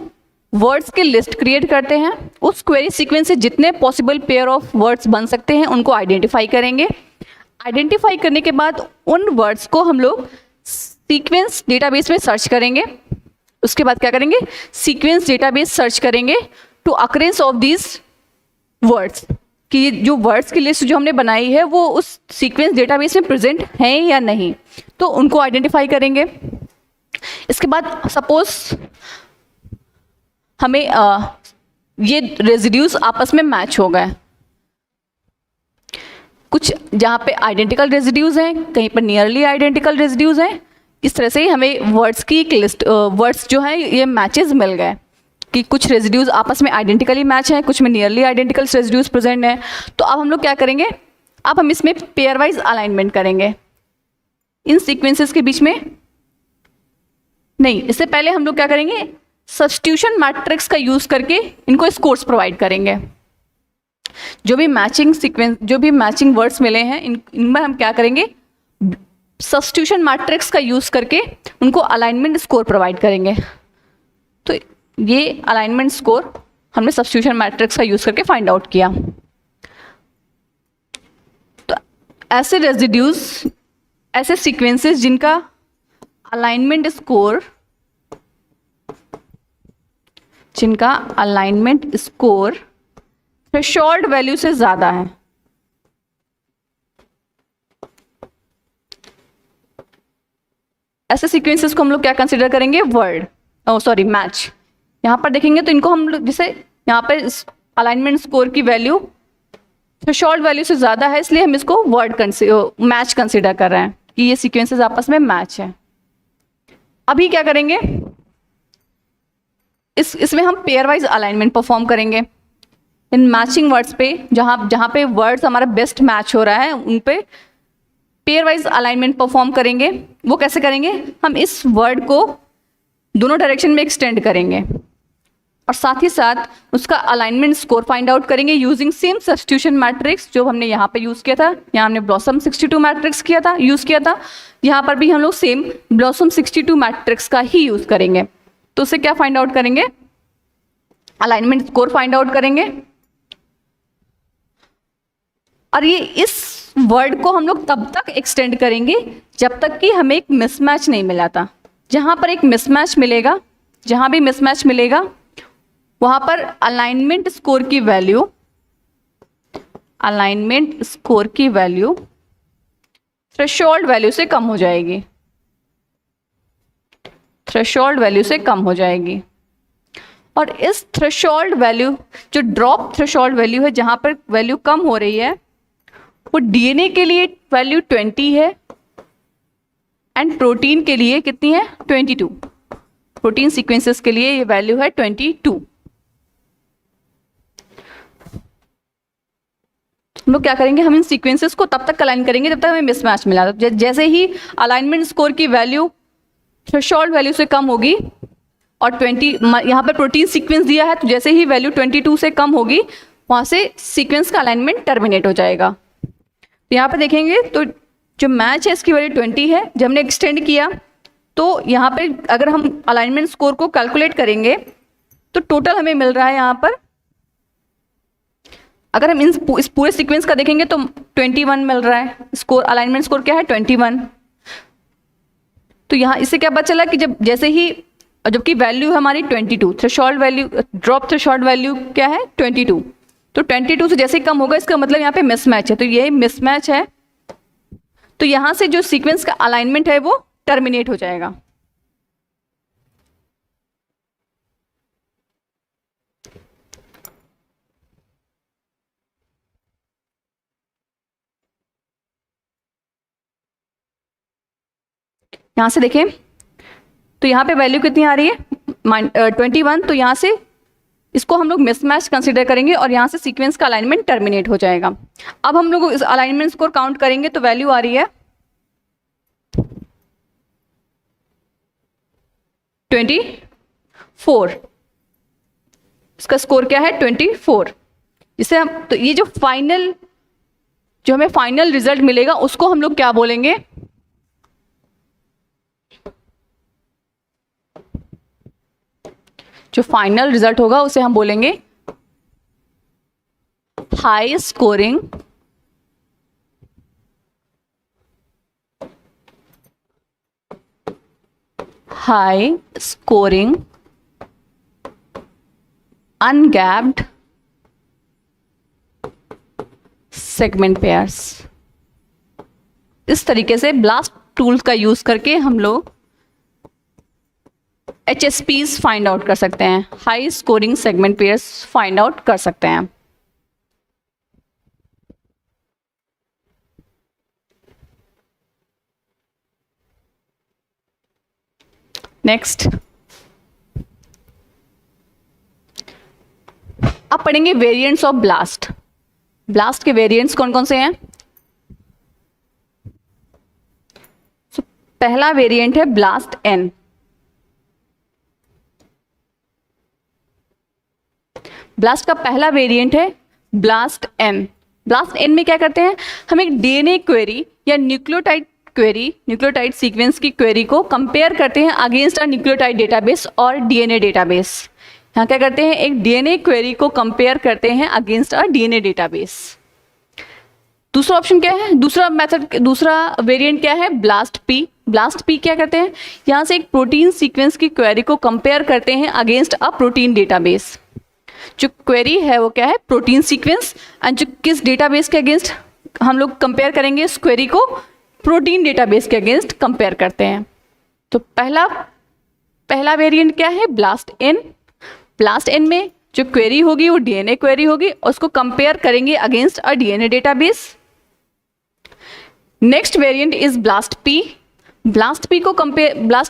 Speaker 1: वर्ड्स की लिस्ट क्रिएट करते हैं। उस क्वेरी सीक्वेंस से जितने पॉसिबल पेयर ऑफ वर्ड्स बन सकते हैं उनको आइडेंटिफाई करेंगे। आइडेंटिफाई करने के बाद उन वर्ड्स को हम लोग सीक्वेंस डेटाबेस में सर्च करेंगे। उसके बाद क्या करेंगे, सीक्वेंस डेटाबेस सर्च करेंगे to occurrence of these words, कि जो वर्ड्स की लिस्ट जो हमने बनाई है वो उस सीक्वेंस डेटाबेस में प्रेजेंट हैं या नहीं, तो उनको आइडेंटिफाई करेंगे। इसके बाद सपोज हमें ये रेजिड्यूज आपस में मैच हो गए, कुछ जहाँ पे आइडेंटिकल रेजिड्यूज हैं, कहीं पर नियरली आइडेंटिकल रेजिड्यूज हैं। इस तरह से हमें वर्ड्स की एक लिस्ट, वर्ड्स जो है ये मैचेस मिल गए कि कुछ रेजिड्यूज आपस में आइडेंटिकली मैच हैं, कुछ में नियरली आइडेंटिकल रेजिड्यूज प्रेजेंट हैं। तो अब हम लोग क्या करेंगे, अब हम इसमें पेयर वाइज अलाइनमेंट करेंगे इन सीक्वेंसेस के बीच में। नहीं, इससे पहले हम लोग क्या करेंगे, सब्स्टिट्यूशन मैट्रिक्स का यूज करके इनको स्कोर्स प्रोवाइड करेंगे। जो भी मैचिंग सीक्वेंस, जो भी मैचिंग वर्ड्स मिले हैं इनमें हम क्या करेंगे, सब्स्टिट्यूशन मैट्रिक्स का यूज करके उनको अलाइनमेंट स्कोर प्रोवाइड करेंगे। तो ये अलाइनमेंट स्कोर हमने सब्स्टिट्यूशन मैट्रिक्स का यूज करके फाइंड आउट किया। तो ऐसे रेजिड्यूज, ऐसे सीक्वेंसेस जिनका अलाइनमेंट स्कोर थ्रेशोल्ड वैल्यू से ज्यादा है, ऐसे सीक्वेंसेस को हम लोग क्या कंसीडर करेंगे, मैच। यहां पर देखेंगे तो इनको हम लोग, जैसे यहाँ पे अलाइनमेंट स्कोर की वैल्यू थ्रेशोल्ड वैल्यू से ज्यादा है, इसलिए हम इसको मैच कंसीडर कर रहे हैं कि ये सीक्वेंसेस आपस में मैच है। अभी क्या करेंगे, इसमें हम पेयर वाइज अलाइनमेंट परफॉर्म करेंगे इन मैचिंग वर्ड्स पे। जहां पे वर्ड्स हमारा बेस्ट मैच हो रहा है उन पे पेयर वाइज अलाइनमेंट परफॉर्म करेंगे। वो कैसे करेंगे, हम इस वर्ड को दोनों डायरेक्शन में एक्सटेंड करेंगे और साथ ही साथ उसका अलाइनमेंट स्कोर फाइंड आउट करेंगे यूजिंग सेम सब्स्टिट्यूशन मैट्रिक्स जो हमने यहाँ पे यूज किया था। यहाँ हमने ब्लॉसम 62 मैट्रिक्स यूज किया था, यहाँ पर भी हम लोग सेम ब्लॉसम 62 मैट्रिक्स का ही यूज करेंगे। तो उससे क्या फाइंड आउट करेंगे, अलाइनमेंट स्कोर फाइंड आउट करेंगे। और ये इस वर्ड को हम लोग तब तक एक्सटेंड करेंगे जब तक कि हमें एक मिसमैच नहीं मिला था। जहां पर एक मिसमैच मिलेगा, जहां भी मिसमैच मिलेगा वहां पर अलाइनमेंट स्कोर की वैल्यू थ्रेशोल्ड वैल्यू से कम हो जाएगी, और इस थ्रेशोल्ड वैल्यू, जो ड्रॉप थ्रेशोल्ड वैल्यू है, जहां पर वैल्यू कम हो रही है, वो डीएनए के लिए वैल्यू 20 है एंड प्रोटीन के लिए कितनी है, 22। प्रोटीन सीक्वेंसेस के लिए ये वैल्यू है 22। हम लोग क्या करेंगे, हम इन सीक्वेंसेस को तब तक अलाइन करेंगे जब तक हमें मिसमैच मिला। जैसे ही अलाइनमेंट स्कोर की वैल्यू थ्रेशोल्ड वैल्यू से कम होगी और 20 यहाँ पर प्रोटीन सीक्वेंस दिया है, तो जैसे ही वैल्यू 22 से कम होगी वहाँ से सीक्वेंस का अलाइनमेंट टर्मिनेट हो जाएगा। तो यहाँ पर देखेंगे तो जो मैच है इसकी वैल्यू 20 है। जब हमने एक्सटेंड किया तो यहाँ पे अगर हम अलाइनमेंट स्कोर को कैलकुलेट करेंगे तो टोटल हमें मिल रहा है यहाँ पर, अगर हम इस पूरे सीक्वेंस का देखेंगे तो 21 मिल रहा है स्कोर, अलाइनमेंट स्कोर क्या है 21। तो यहाँ इससे क्या पता चला कि जबकि वैल्यू है हमारी 22, threshold value, drop threshold value क्या है 22, तो 22 से जैसे ही कम होगा इसका मतलब यहाँ पे मिसमैच है, तो ये मिसमैच है। तो यहाँ से जो सीक्वेंस का अलाइनमेंट है वो टर्मिनेट हो जाएगा। यहाँ से देखें तो यहाँ पे वैल्यू कितनी आ रही है 21, तो यहाँ से इसको हम लोग मिसमैच कंसीडर करेंगे और यहाँ से सीक्वेंस का अलाइनमेंट टर्मिनेट हो जाएगा। अब हम लोग इस अलाइनमेंट स्कोर काउंट करेंगे तो वैल्यू आ रही है 24, इसका स्कोर क्या है 24। इसे हम तो ये जो हमें फाइनल रिजल्ट मिलेगा उसको हम लोग क्या बोलेंगे, जो फाइनल रिजल्ट होगा उसे हम बोलेंगे high scoring ungapped segment pairs. इस तरीके से ब्लास्ट टूल्स का यूज करके हम लोग HSPs फाइंड आउट कर सकते हैं, high scoring segment pairs find out कर सकते हैं। नेक्स्ट अब पढ़ेंगे वेरिएंट्स ऑफ ब्लास्ट। ब्लास्ट के वेरिएंट्स कौन कौन से हैं। पहला वेरिएंट है ब्लास्ट एन। ब्लास्ट का पहला वेरिएंट है ब्लास्ट एन। ब्लास्ट एन में क्या करते हैं, हम एक डीएनए क्वेरी या न्यूक्लियोटाइड सीक्वेंस की क्वेरी को कंपेयर करते हैं अगेंस्ट अ न्यूक्लियोटाइड डेटाबेस और डीएनए डेटाबेस। यहाँ क्या करते हैं, एक डीएनए क्वेरी को कंपेयर करते हैं अगेंस्ट अ डीएनए डेटाबेस। दूसरा ऑप्शन क्या है, दूसरा वेरिएंट क्या है, ब्लास्ट पी। ब्लास्ट पी क्या करते हैं, यहाँ से एक प्रोटीन सीक्वेंस की क्वेरी को कंपेयर करते हैं अगेंस्ट अ प्रोटीन डेटाबेस। जो क्वेरी है वो क्या है, प्रोटीन सीक्वेंस, एंड जो किस डेटाबेस के अगेंस्ट हम लोग कंपेयर करेंगे, इस क्वेरी को प्रोटीन डेटाबेस के अगेंस्ट कंपेयर करते हैं। तो पहला वेरिएंट क्या है, ब्लास्ट एन। ब्लास्ट एन में जो क्वेरी होगी वो डीएनए क्वेरी होगी और उसको कंपेयर करेंगे against a DNA database. Next variant is blast P. Blast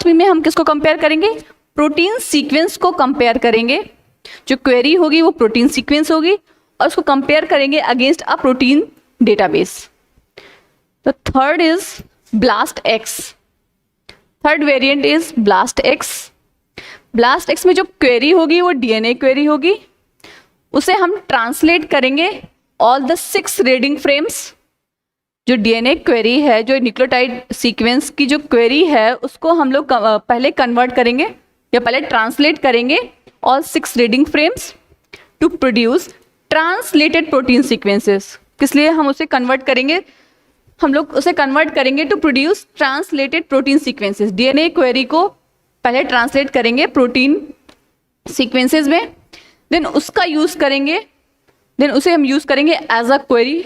Speaker 1: P में हम किसको कंपेयर करेंगे, प्रोटीन सीक्वेंस को कंपेयर करेंगे। जो क्वेरी होगी वो प्रोटीन सीक्वेंस होगी और उसको कंपेयर करेंगे against a protein database. The third is blast x. Third variant is blast x. Blast X में जो क्वेरी होगी वो डीएनए क्वेरी होगी, उसे हम ट्रांसलेट करेंगे ऑल द 6 रीडिंग फ्रेम्स। जो डीएनए क्वेरी है, जो न्यूक्लियोटाइड सीक्वेंस की जो क्वेरी है, उसको हम लोग पहले कन्वर्ट करेंगे या पहले ट्रांसलेट करेंगे all 6 reading frames to produce translated protein sequences. किस लिए हम उसे कन्वर्ट करेंगे, हम लोग उसे कन्वर्ट करेंगे to produce translated protein sequences. DNA query को पहले ट्रांसलेट करेंगे प्रोटीन सीक्वेंसेस में, देन उसे हम यूज करेंगे as a query,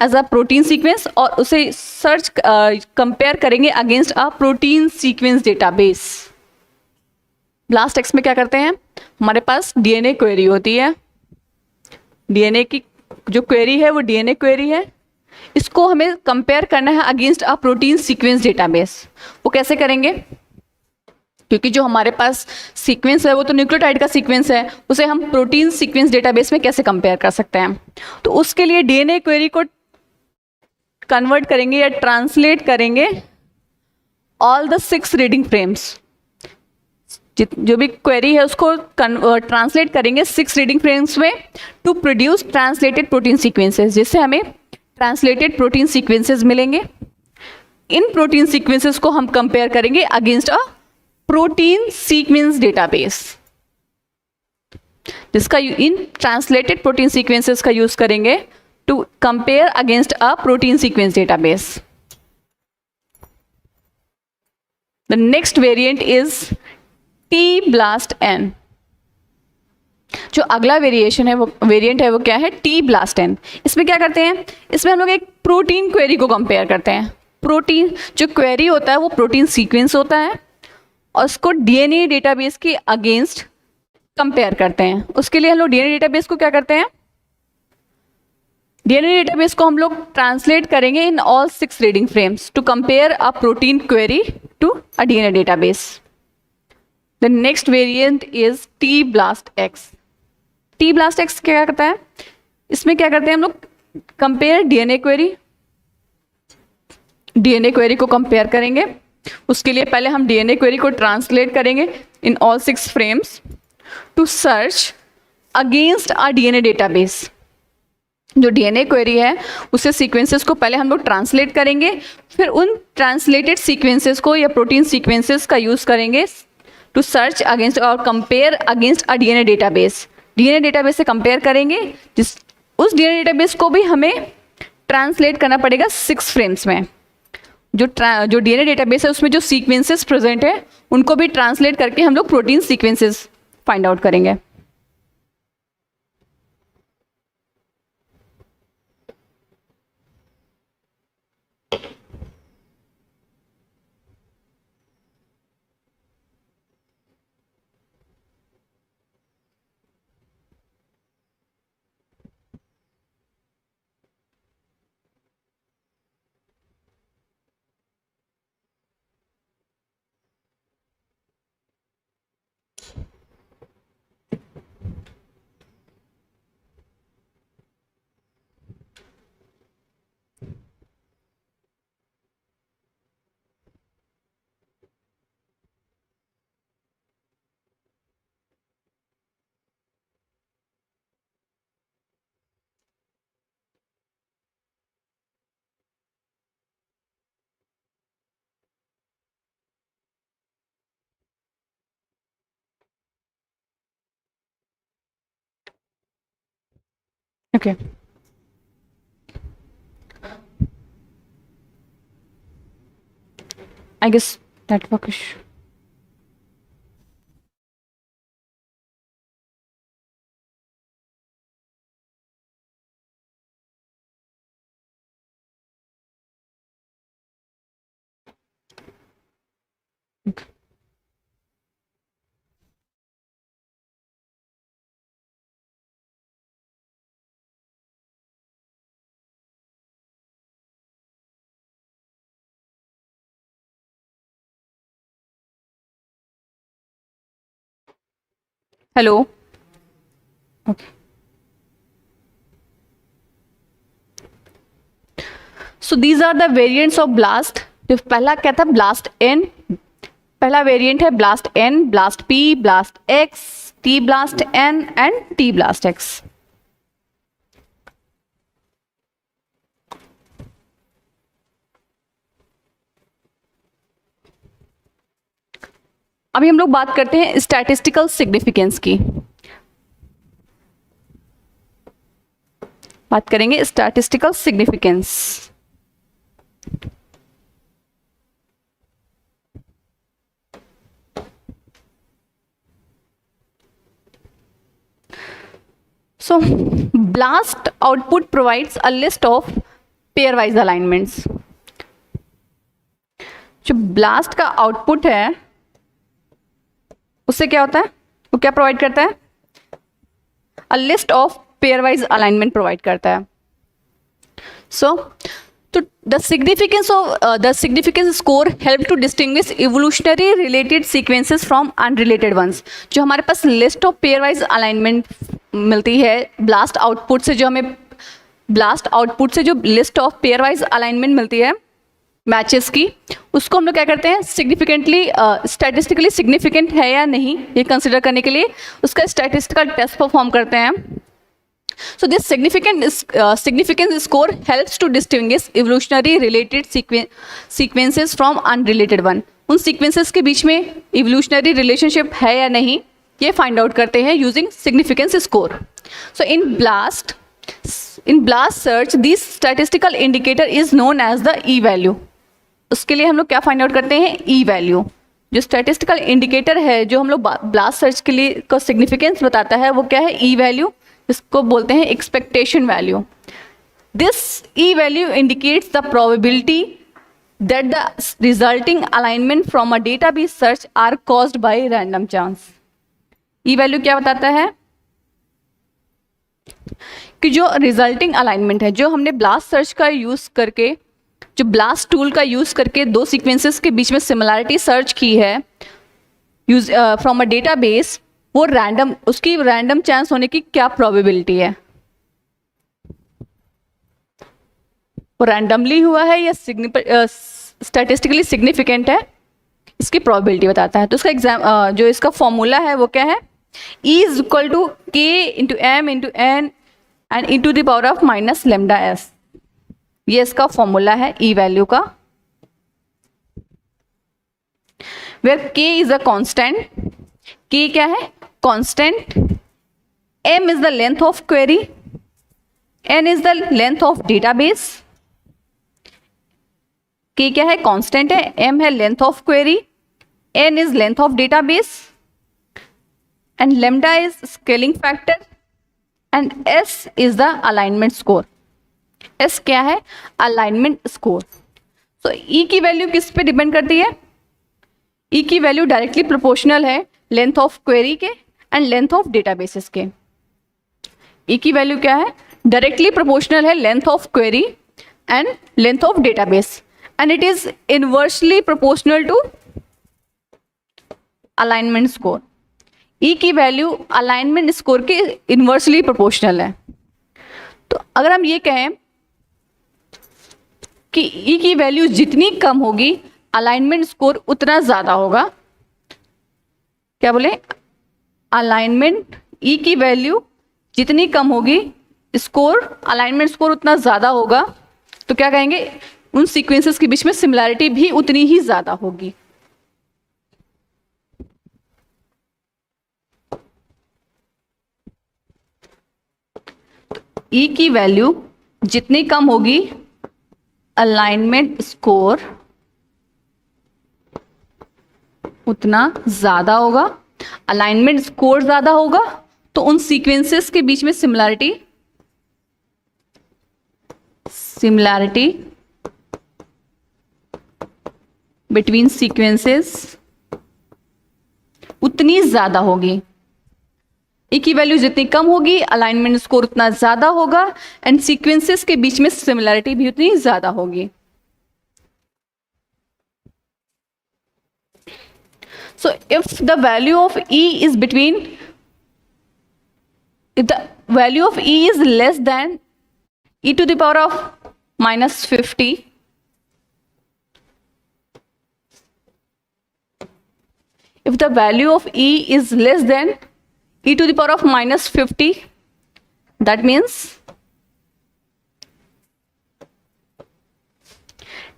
Speaker 1: as a protein sequence, और उसे सर्च कंपेयर करेंगे against a protein sequence database. BLAST X में क्या करते हैं, हमारे पास डीएनए क्वेरी होती है। डीएनए की जो क्वेरी है वो डीएनए क्वेरी है, इसको हमें कंपेयर करना है against a protein sequence database. वो कैसे करेंगे, क्योंकि जो हमारे पास सीक्वेंस है वो तो न्यूक्लियोटाइड का सीक्वेंस है, उसे हम प्रोटीन सीक्वेंस डेटाबेस में कैसे कंपेयर कर सकते हैं। तो उसके लिए डीएनए क्वेरी को कन्वर्ट करेंगे या ट्रांसलेट करेंगे ऑल द 6 रीडिंग फ्रेम्स। जो भी क्वेरी है उसको ट्रांसलेट करेंगे 6 रीडिंग फ्रेम्स में to produce translated protein sequences, जिससे हमें ट्रांसलेटेड प्रोटीन सीक्वेंसेस मिलेंगे। इन प्रोटीन सीक्वेंसेस को हम कंपेयर करेंगे against a protein sequence database, जिसका इन ट्रांसलेटेड प्रोटीन सीक्वेंसेस का यूज करेंगे to compare against a protein sequence database. The next variant is T-BLAST-N। जो अगला वेरिएंट है वो क्या है, T-BLAST-N। इसमें क्या करते हैं, इसमें हम लोग एक प्रोटीन क्वेरी को कंपेयर करते हैं। प्रोटीन जो क्वेरी होता है वो प्रोटीन सीक्वेंस होता है और उसको डीएनए डेटाबेस के अगेंस्ट कंपेयर करते हैं। उसके लिए हम लोग डीएनए डेटाबेस को क्या करते हैं, डीएनए डेटाबेस को हम लोग ट्रांसलेट करेंगे in all 6 reading frames to compare a protein query to a DNA database. The next variant is T-BLAST-X। T-BLAST-X क्या करता है, इसमें क्या करते हैं हम लोग, कंपेयर डीएनए क्वेरी को कंपेयर करेंगे। उसके लिए पहले हम डीएनए क्वेरी को ट्रांसलेट करेंगे in all 6 frames to search against a DNA database. जो डीएनए क्वेरी है उसे सीक्वेंसेस को पहले हम लोग ट्रांसलेट करेंगे, फिर उन ट्रांसलेटेड सीक्वेंसेस को या प्रोटीन सीक्वेंसेस का यूज करेंगे टू सर्च अगेंस्ट और compare against a DNA database. DNA database से कंपेयर करेंगे, उस डीएनए डेटाबेस को भी हमें ट्रांसलेट करना पड़ेगा 6 फ्रेम्स में। जो डीएनए डेटाबेस है उसमें जो सीक्वेंसेस प्रेजेंट है उनको भी ट्रांसलेट करके हम लोग प्रोटीन सीक्वेंसेस फाइंड आउट करेंगे। Okay. I guess that works. Okay. Hello. Okay. So these are the variants of BLAST। जो पहला क्या था, BLAST-N। पहला वेरिएंट है BLAST-N, BLAST-P, BLAST-X, T-BLAST-N and T-BLAST-X। अभी हम लोग बात करते हैं स्टैटिस्टिकल सिग्निफिकेंस की। बात करेंगे statistical significance. So BLAST output provides a list of pairwise alignments। जो BLAST का आउटपुट है उससे क्या होता है, वो क्या प्रोवाइड करता है, a list of pairwise alignment provide करता है। सो तो the significance score help to distinguish evolutionary related sequences from unrelated ones. जो हमारे पास list of pairwise alignment मिलती है ब्लास्ट आउटपुट से, जो list of pairwise alignment मिलती है मैचेस की, उसको हम लोग क्या करते हैं, सिग्निफिकेंटली स्टैटिस्टिकली सिग्निफिकेंट है या नहीं ये कंसिडर करने के लिए उसका स्टैटिस्टिकल टेस्ट परफॉर्म करते हैं। So this significance score helps to distinguish evolutionary related sequences from unrelated one। उन sequences के बीच में evolutionary relationship है या नहीं ये find out करते हैं using significance score। So in blast search this statistical indicator is known as the E value। उसके लिए हम लोग क्या find out करते हैं, E value। जो statistical indicator है जो हम लोग blast search के लिए का significance बताता है वो क्या है, E value, इसको बोलते हैं expectation value. This E value indicates the probability that the resulting alignment from a database search are caused by random chance. E value क्या बताता है कि जो रिजल्टिंग अलाइनमेंट है, जो हमने ब्लास्ट सर्च का यूज करके, जो ब्लास्ट टूल का यूज करके दो सीक्वेंसेस के बीच में सिमिलैरिटी सर्च की है फ्रॉम अ डेटाबेस, वो रैंडम, उसकी रैंडम चांस होने की क्या प्रोबेबिलिटी है, वो रैंडमली हुआ है या स्टैटिस्टिकली सिग्निफिकेंट है, इसकी प्रोबेबिलिटी बताता है। तो उसका जो इसका फॉर्मूला है वो क्या है, E is equal to K into M into N and E to the power of minus lambda S। ये इसका फॉर्मूला है E वैल्यू का, where K is a constant. K क्या है, constant. M is the length of query, N is the length of database। K क्या है, constant है, M है length of query, N is length of database and lambda is scaling factor and S is the alignment score। S क्या है, alignment score. तो E की value किस पे डिपेंड करती है, E की वैल्यू डायरेक्टली प्रोपोर्शनल है लेंथ ऑफ क्वेरी के एंड लेंथ ऑफ डेटाबेसेस के। E की वैल्यू क्या है, डायरेक्टली प्रोपोर्शनल है length of query and length of database and it is inversely proportional to alignment score. E की value alignment score के inversely proportional है। तो अगर हम ये कहें कि E की वैल्यू जितनी कम होगी अलाइनमेंट स्कोर उतना ज्यादा होगा, क्या बोले, अलाइनमेंट E की वैल्यू जितनी कम होगी स्कोर, अलाइनमेंट स्कोर उतना ज़्यादा होगा, तो क्या कहेंगे, उन सीक्वेंसेस के बीच में सिमिलैरिटी भी उतनी ही ज़्यादा होगी। E की वैल्यू जितनी कम होगी अलाइनमेंट स्कोर उतना ज़्यादा होगा। अलाइनमेंट स्कोर ज़्यादा होगा तो उन सीक्वेंसेस के बीच में सिमिलैरिटी बिटवीन सीक्वेंसेस उतनी ज़्यादा होगी। E की वैल्यू जितनी कम होगी अलाइनमेंट स्कोर उतना ज़्यादा होगा एंड सीक्वेंसेस के बीच में सिमिलैरिटी भी उतनी ज़्यादा होगी। So if the value of E is between, if the value of E is less than e to the power of minus 50, if the value of E is less than e to the power of minus 50, that means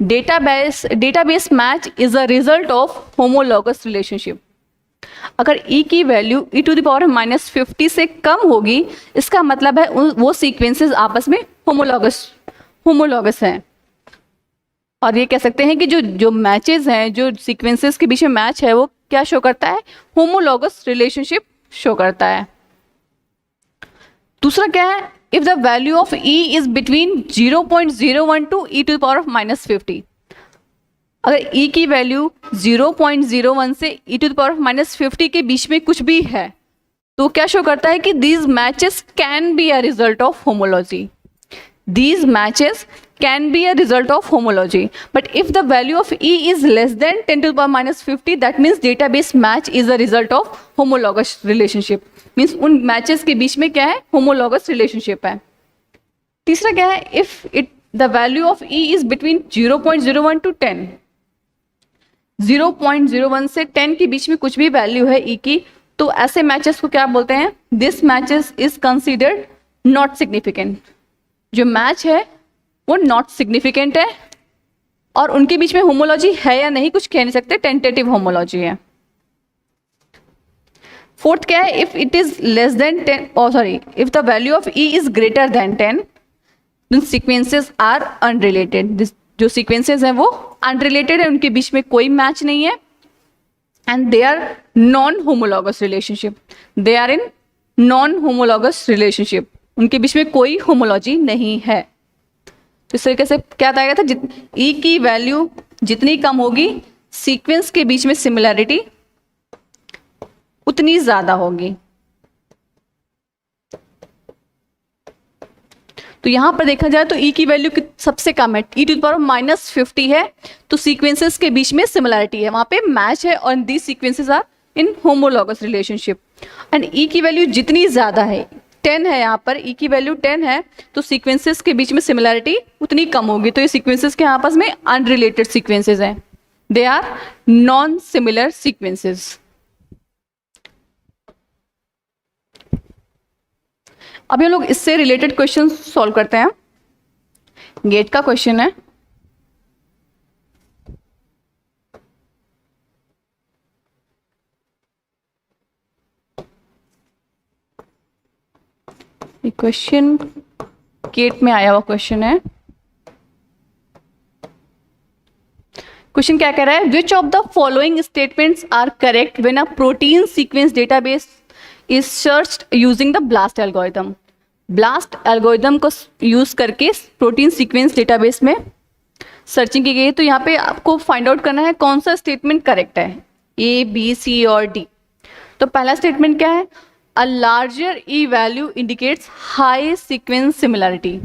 Speaker 1: database match is a result of homologous relationship। अगर E की value e to the power minus 50 से कम होगी, इसका मतलब है वो sequences आपस में होमोलॉगस हैं। और ये कह सकते हैं कि जो मैचेस हैं, जो सीक्वेंसेस के बीच में मैच है, वो क्या शो करता है, होमोलॉगस रिलेशनशिप शो करता है। दूसरा क्या है, if the value of E is between 0.01 to e to the power of minus 50, अगर E की वैल्यू 0.01 से e to the power of minus 50 के बीच में कुछ भी है तो क्या शो करता है कि these matches can be a result of homology। These matches can be a result of homology. But if the value of E is less than 10 to the power minus 50, that means database match is a result of homologous relationship. Means उन matches के बीच में क्या है, homologous relationship है. तीसरा क्या है, if the value of E is between 0.01 to 10, 0.01 से 10 के बीच में कुछ भी वैल्यू है E की, तो ऐसे मैचेस को क्या बोलते हैं, this matches is considered not significant. जो मैच है वो नॉट सिग्निफिकेंट है और उनके बीच में होमोलॉजी है या नहीं कुछ कह नहीं सकते, टेंटेटिव होमोलॉजी है. फोर्थ क्या है, if it is less than 10, if the value of E is greater than 10, then sequences are unrelated. जो सीक्वेंसेस हैं वो अनरिलेटेड है, उनके बीच में कोई मैच नहीं है, and they are non-homologous relationship. They are in non-homologous relationship. उनके बीच में कोई होमोलॉजी नहीं है. इस तरीके से क्या बताया गया था, E की वैल्यू जितनी कम होगी सीक्वेंस के बीच में सिमिलैरिटी उतनी ज्यादा होगी. तो यहां पर देखा जाए तो E की वैल्यू सबसे कम है, E to the power minus 50 है, तो सीक्वेंसेस के बीच में सिमिलैरिटी है, वहां पे मैच है और the sequences are in homologous relationship. And E की वैल्यू जितनी ज्यादा है, 10 है यहाँ पर, E की वैल्यू 10 है, तो सीक्वेंसेस के बीच में सिमिलैरिटी उतनी कम होगी. तो ये सीक्वेंसेस के आपस में अनरिलेटेड सीक्वेंसेस हैं, they are non similar sequences. अभी हम लोग इससे रिलेटेड क्वेश्चन सॉल्व करते हैं. गेट का क्वेश्चन है, ये क्वेश्चन गेट में आया हुआ क्वेश्चन है. क्वेश्चन क्या कह रहा है, which of the following statements are correct when a protein sequence database is searched using the BLAST algorithm. BLAST algorithm को यूज करके प्रोटीन सीक्वेंस डेटाबेस में सर्चिंग की गई है. तो यहाँ पे आपको फाइंड आउट करना है कौन सा स्टेटमेंट करेक्ट है, ए, बी, सी और डी. तो पहला स्टेटमेंट क्या है, a larger E value indicates high sequence similarity.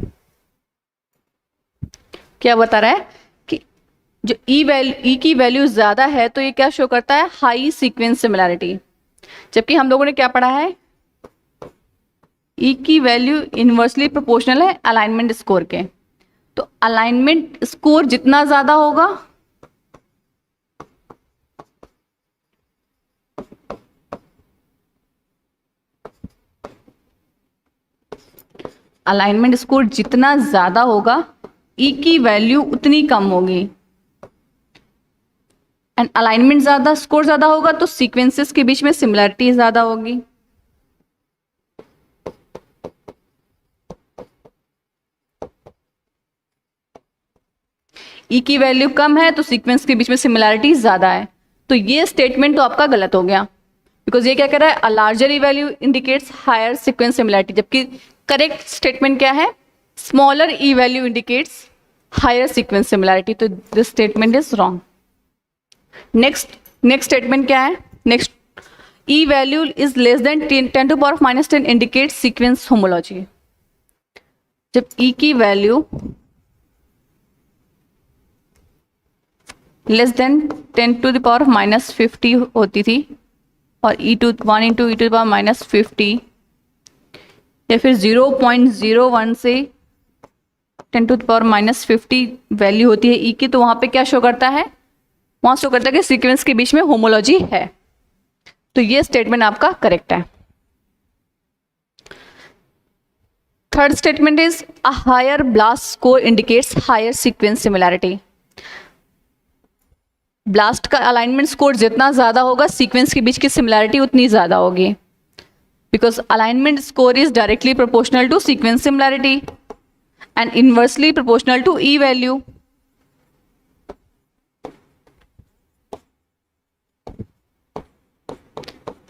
Speaker 1: क्या बता रहा है कि जो ई की वैल्यू ज्यादा है तो ये क्या शो करता है, हाई सीक्वेंस सिमिलैरिटी. जबकि हम लोगों ने क्या पढ़ा है, E की वैल्यू इनवर्सली प्रोपोर्शनल है अलाइनमेंट स्कोर के. तो अलाइनमेंट स्कोर जितना ज्यादा होगा अलाइनमेंट स्कोर जितना ज्यादा होगा E की वैल्यू उतनी कम होगी. एंड अलाइनमेंट ज्यादा, स्कोर ज्यादा होगा तो सीक्वेंसेस के बीच में सिमिलैरिटी ज्यादा होगी. E की वैल्यू कम है तो सीक्वेंस के बीच में सिमिलैरिटी ज्यादा है. तो ये स्टेटमेंट तो आपका गलत हो गया, बिकॉज ये क्या कह रहा है, a larger E value indicates higher sequence similarity. जबकि करेक्ट स्टेटमेंट क्या है, smaller E value indicates higher sequence similarity. तो this statement is wrong. Next statement क्या है, next, E value is less than 10 to power minus 10 indicates sequence homology. जब E की value less than 10 to the power minus 50 होती थी और 1 into E to the power minus 50 या फिर 0.01 से 10 to the power minus 50 value होती है E की, तो वहाँ पे क्या शो करता है, वहाँ शो करता है कि सीक्वेंस के बीच में होमोलॉजी है. तो ये स्टेटमेंट आपका करेक्ट है. Third statement is a higher BLAST score indicates higher sequence similarity. BLAST का अलाइनमेंट स्कोर जितना ज्यादा होगा सीक्वेंस के बीच की सिमिलैरिटी उतनी ज्यादा होगी, because alignment score is directly proportional to sequence similarity and inversely proportional to E value.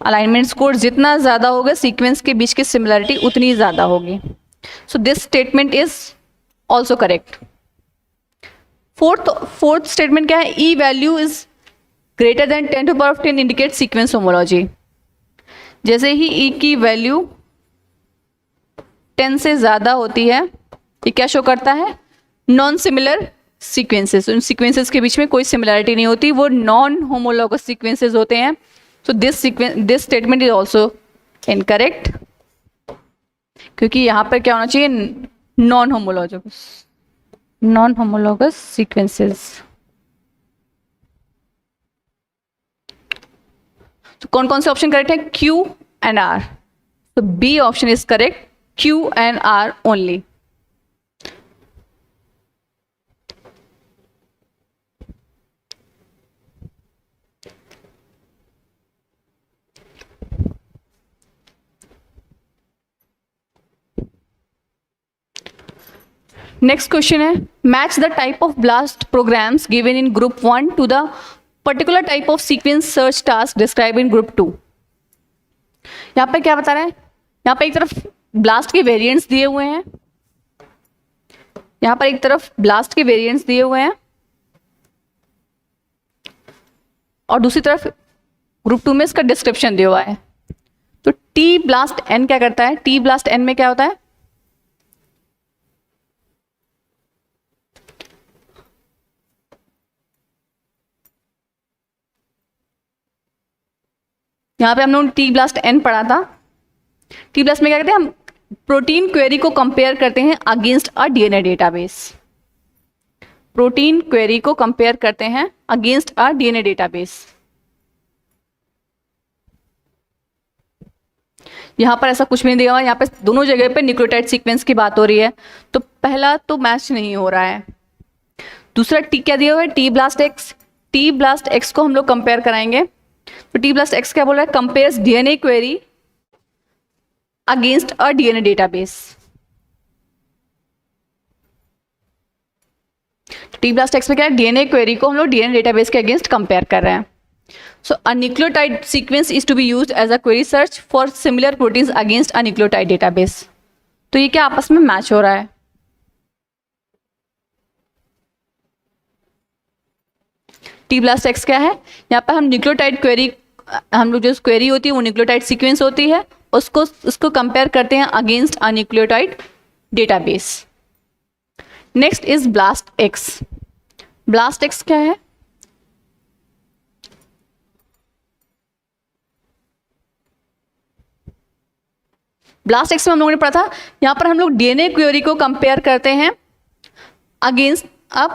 Speaker 1: Alignment score जितना ज्यादा होगा सीक्वेंस के बीच की सिमिलैरिटी उतनी ज्यादा होगी. So this statement is also correct. Fourth statement क्या है, E value is greater than 10 to power 10 indicate sequence homology. जैसे ही ई की वैल्यू 10 से ज्यादा होती है, ये क्या शो करता है, नॉन सिमिलर सीक्वेंसेस, उन सीक्वेंसेस के बीच में कोई सिमिलरिटी नहीं होती, वो नॉन होमोलॉगस सीक्वेंसेस होते हैं। सो this statement is also incorrect, क्योंकि यहाँ पर क्या होना चाहिए, नॉन होमोलॉगस सीक्वेंसेस। तो कौन कौन से ऑप्शन करेक्ट है, क्यू एंड आर। तो B option is correct, Q and R only. Next question है, match the type of BLAST programs given in group 1 to the particular type of sequence search task describe in group 2। यहां पे क्या बता रहे हैं, यहां पे एक तरफ ब्लास्ट के वेरिएंट्स दिए हुए हैं, यहां पर एक तरफ ब्लास्ट के वेरिएंट्स दिए हुए हैं और दूसरी तरफ ग्रुप 2 में इसका डिस्क्रिप्शन दिया हुआ है। तो टी ब्लास्ट एन क्या करता है, टी ब्लास्ट एन में क्या होता है, यहां पे हम लोग टी ब्लास्ट एन पढ़ा था। टी ब्लास्ट में क्या करते हैं, हम प्रोटीन क्वेरी को कंपेयर करते हैं against a DNA database. Protein query को कंपेयर करते हैं अगेंस्ट अ डीएनए डेटाबेस। यहां पर ऐसा कुछ भी नहीं दिया हुआ, यहां पे दोनों जगह पे न्यूक्लियोटाइड सीक्वेंस की बात हो रही है, तो पहला तो मैच नहीं हो रहा है। दूसरा टी क्या दिया हुआ है, T BLAST x. T BLAST x को हम लोग कंपेयर कराएंगे, तो टी ब्लास्ट एक्स क्या बोल रहा है, compares DNA query against a DNA database. T BLAST X में क्या है, डीएनए क्वेरी को हम लोग डीएनए डेटाबेस के अगेंस्ट कंपेयर कर रहे हैं। So a nucleotide sequence is to be used as a query search for similar proteins against a nucleotide database. तो ये क्या आपस में मैच हो रहा है। टी ब्लास्ट एक्स क्या है, यहाँ पर हम न्यूक्लियोटाइड क्वेरी, हम लोग जो क्वेरी होती है वो न्यूक्लियोटाइड सीक्वेंस होती है, उसको कंपेयर करते हैं against a nucleotide database. Next is blast x. Blast x क्या है, ब्लास्ट एक्स में हम लोगों ने पढ़ा था, यहां पर हम लोग डीएनए क्वेरी को कंपेयर करते हैं against a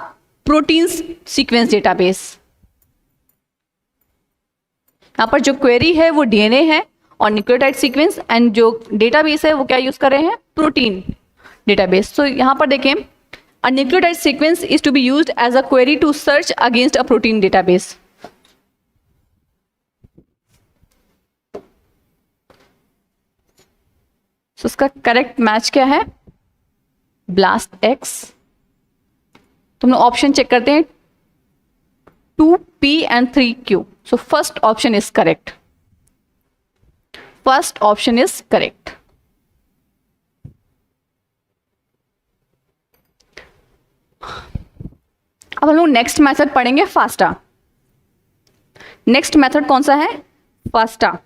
Speaker 1: protein sequence database. यहां पर जो क्वेरी है वो डीएनए है और न्यूक्लियोटाइड सीक्वेंस, एंड जो डेटाबेस है वो क्या यूज कर रहे हैं, प्रोटीन डेटाबेस। तो यहां पर देखें, a nucleotide sequence is to be used as a query to search against a protein database. तो इसका करेक्ट मैच क्या है, ब्लास्ट एक्स। तो हम लोग ऑप्शन चेक करते हैं, 2p and 3q। So first option is correct. First option is correct. अब हम लोग नेक्स्ट मेथड पढ़ेंगे, फास्टा। नेक्स्ट मेथड कौन सा है, फास्टा।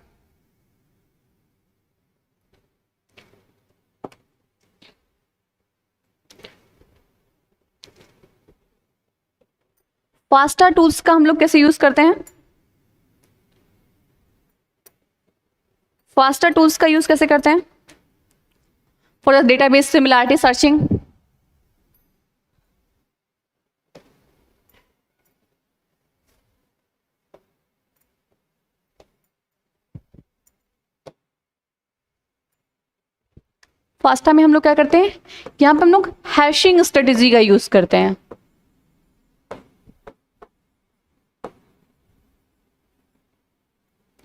Speaker 1: फास्टा टूल्स का हम लोग कैसे यूज करते हैं, फास्टा टूल्स का यूज कैसे करते हैं, for the database similarity searching. FASTA में हम लोग क्या करते हैं, यहां पे हम लोग हैशिंग स्ट्रेटेजी का यूज करते हैं।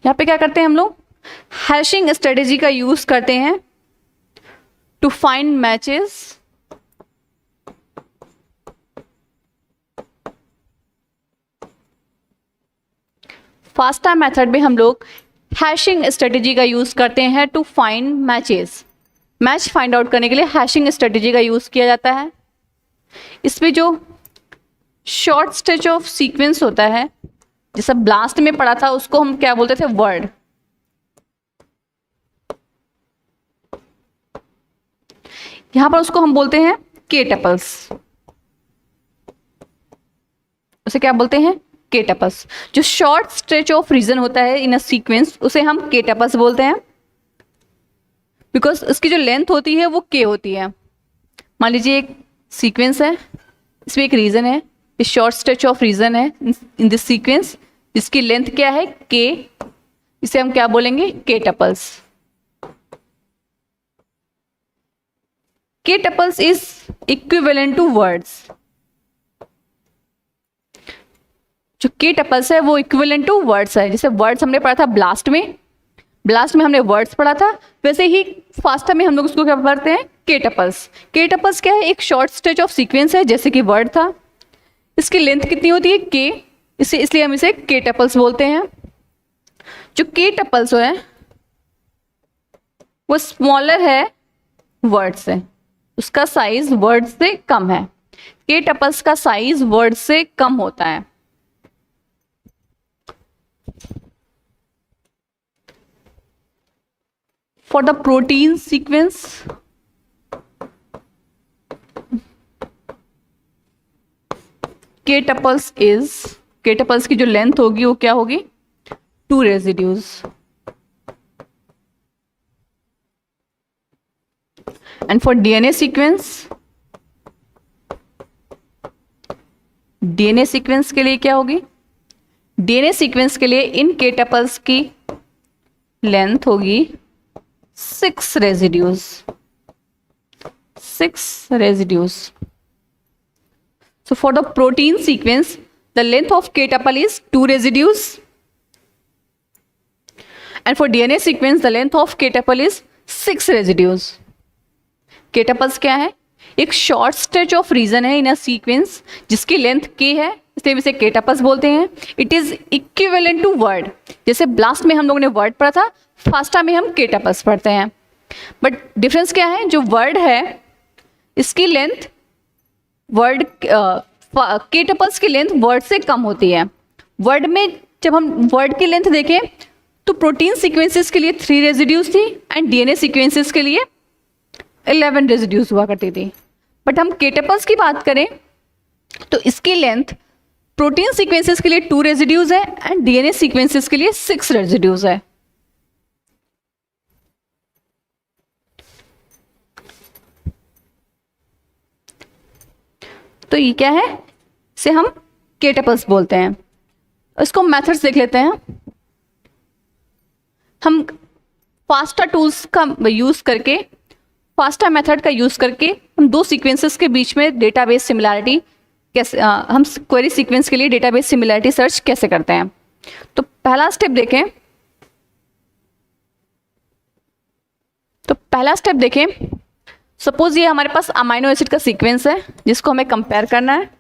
Speaker 1: यहां पे क्या करते हैं हम लोग, हैशिंग स्ट्रेटेजी का यूज करते हैं to find matches FASTA method में हम लोग हैशिंग स्ट्रेटेजी का यूज करते हैं to find matches. Match find out करने के लिए हैशिंग स्ट्रेटेजी का यूज किया जाता है। इसमें जो शॉर्ट स्टेज ऑफ सीक्वेंस होता है, जैसा ब्लास्ट में पढ़ा था, उसको हम क्या बोलते थे, वर्ड। यहां पर उसको हम बोलते हैं के टपल्स। उसे क्या बोलते हैं, के टपल्स। जो शॉर्ट स्ट्रेच ऑफ रीजन होता है इन अ सीक्वेंस उसे हम के टपल्स बोलते हैं, बिकॉज उसकी जो लेंथ होती है वो के होती है। मान लीजिए एक सीक्वेंस है, इसमें एक रीजन है, इस शॉर्ट स्ट्रेच ऑफ रीजन है इन दिस सीक्वेंस, जिसकी लेंथ क्या है, के, इसे हम क्या बोलेंगे, K tuples. K tuples is equivalent to words. जो के टपल्स है वो इक्विवेलेंट टू वर्ड्स है। जैसे वर्ड्स हमने पढ़ा था ब्लास्ट में हमने वर्ड्स पढ़ा था, वैसे ही फास्टा में हम लोग उसको क्या पढ़ते हैं, के टपल्स। के टपल्स क्या है, एक शॉर्ट स्ट्रेच ऑफ सीक्वेंस है, जैसे कि वर्ड था, इसकी लेंथ कितनी होती है, के, इसलिए हम इसे के टपल्स बोलते हैं। जो के टपल्स है वो स्मॉलर है वर्ड से, उसका साइज वर्ड से कम है। के टपल्स का साइज वर्ड से कम होता है। For the protein sequence, K tuples की जो लेंथ होगी वो क्या होगी, 2 residues. And for DNA sequence के लिए क्या होगी, डीएनए सीक्वेंस के लिए इन के टपल्स की लेंथ होगी 6 residues. So for the protein sequence, the length of K tuple is 2 residues, and for DNA sequence, the length of K tuple is 6 residues. K tuples क्या है, एक शॉर्ट स्ट्रेच ऑफ रीजन है in a sequence जिसकी length K है, इसलिए इसे K tuples बोलते हैं। It is equivalent to word. जैसे ब्लास्ट में हम लोगों ने वर्ड पढ़ा था, फास्टा में हम K tuples पढ़ते हैं। बट डिफरेंस क्या है, जो वर्ड है इसकी लेंथ वर्ड K tuples की लेंथ वर्ड से कम होती है। वर्ड में जब हम वर्ड की लेंथ देखें तो प्रोटीन सीक्वेंसेस के लिए 3 रेजिड्यूज थी एंड डीएनए सीक्वेंसेस के लिए 11 रेजिड्यूज हुआ करती थी। बट हम K tuples की बात करें तो इसकी लेंथ प्रोटीन सीक्वेंसेस के लिए 2 रेजिड्यूज है एंड डीएनए सीक्वेंसेस के लिए 6 रेजिड्यूज है। तो ये क्या है, इसे हम K tuples बोलते हैं। इसको मेथड्स देख लेते हैं। हम फास्टा टूल्स का यूज करके, फास्टा मेथड का यूज करके हम 2 सीक्वेंसेस के बीच में डेटाबेस सिमिलैरिटी कैसे, हम क्वेरी सीक्वेंस के लिए डेटाबेस सिमिलैरिटी सर्च कैसे करते हैं। तो पहला स्टेप देखें। सपोज ये हमारे पास अमाइनो एसिड का सीक्वेंस है जिसको हमें कंपेयर करना है।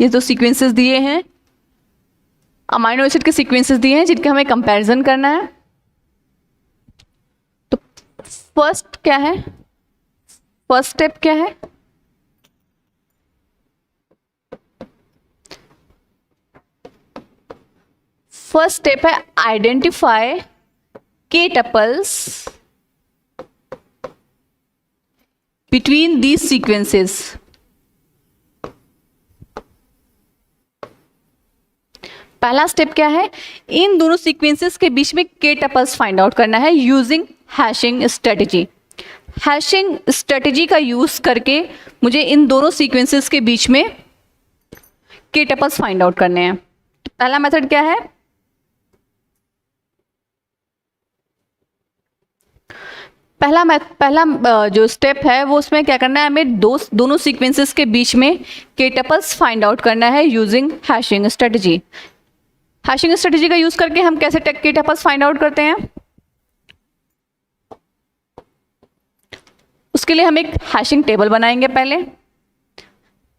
Speaker 1: ये 2 सीक्वेंसेस दिए हैं, अमाइनो एसिड के सीक्वेंसेस दिए हैं जिनका हमें कंपैरिजन करना है। तो फर्स्ट स्टेप क्या है, फर्स्ट स्टेप है identify K tuples between these sequences। पहला स्टेप क्या है, इन दोनों सीक्वेंसेस के बीच में K tuples फाइंड आउट करना है using hashing strategy. Hashing strategy का यूज करके मुझे इन दोनों सीक्वेंसेस के बीच में K tuples फाइंड आउट करने हैं। तो पहला मेथड क्या है, पहला जो स्टेप है वो उसमें क्या करना है, हमें दोनों सीक्वेंसेस के बीच में K tuples फाइंड आउट करना है using hashing strategy. Hashing strategy का यूज करके हम कैसे K tuples फाइंड आउट करते हैं, उसके लिए हम एक हैशिंग टेबल बनाएंगे। पहले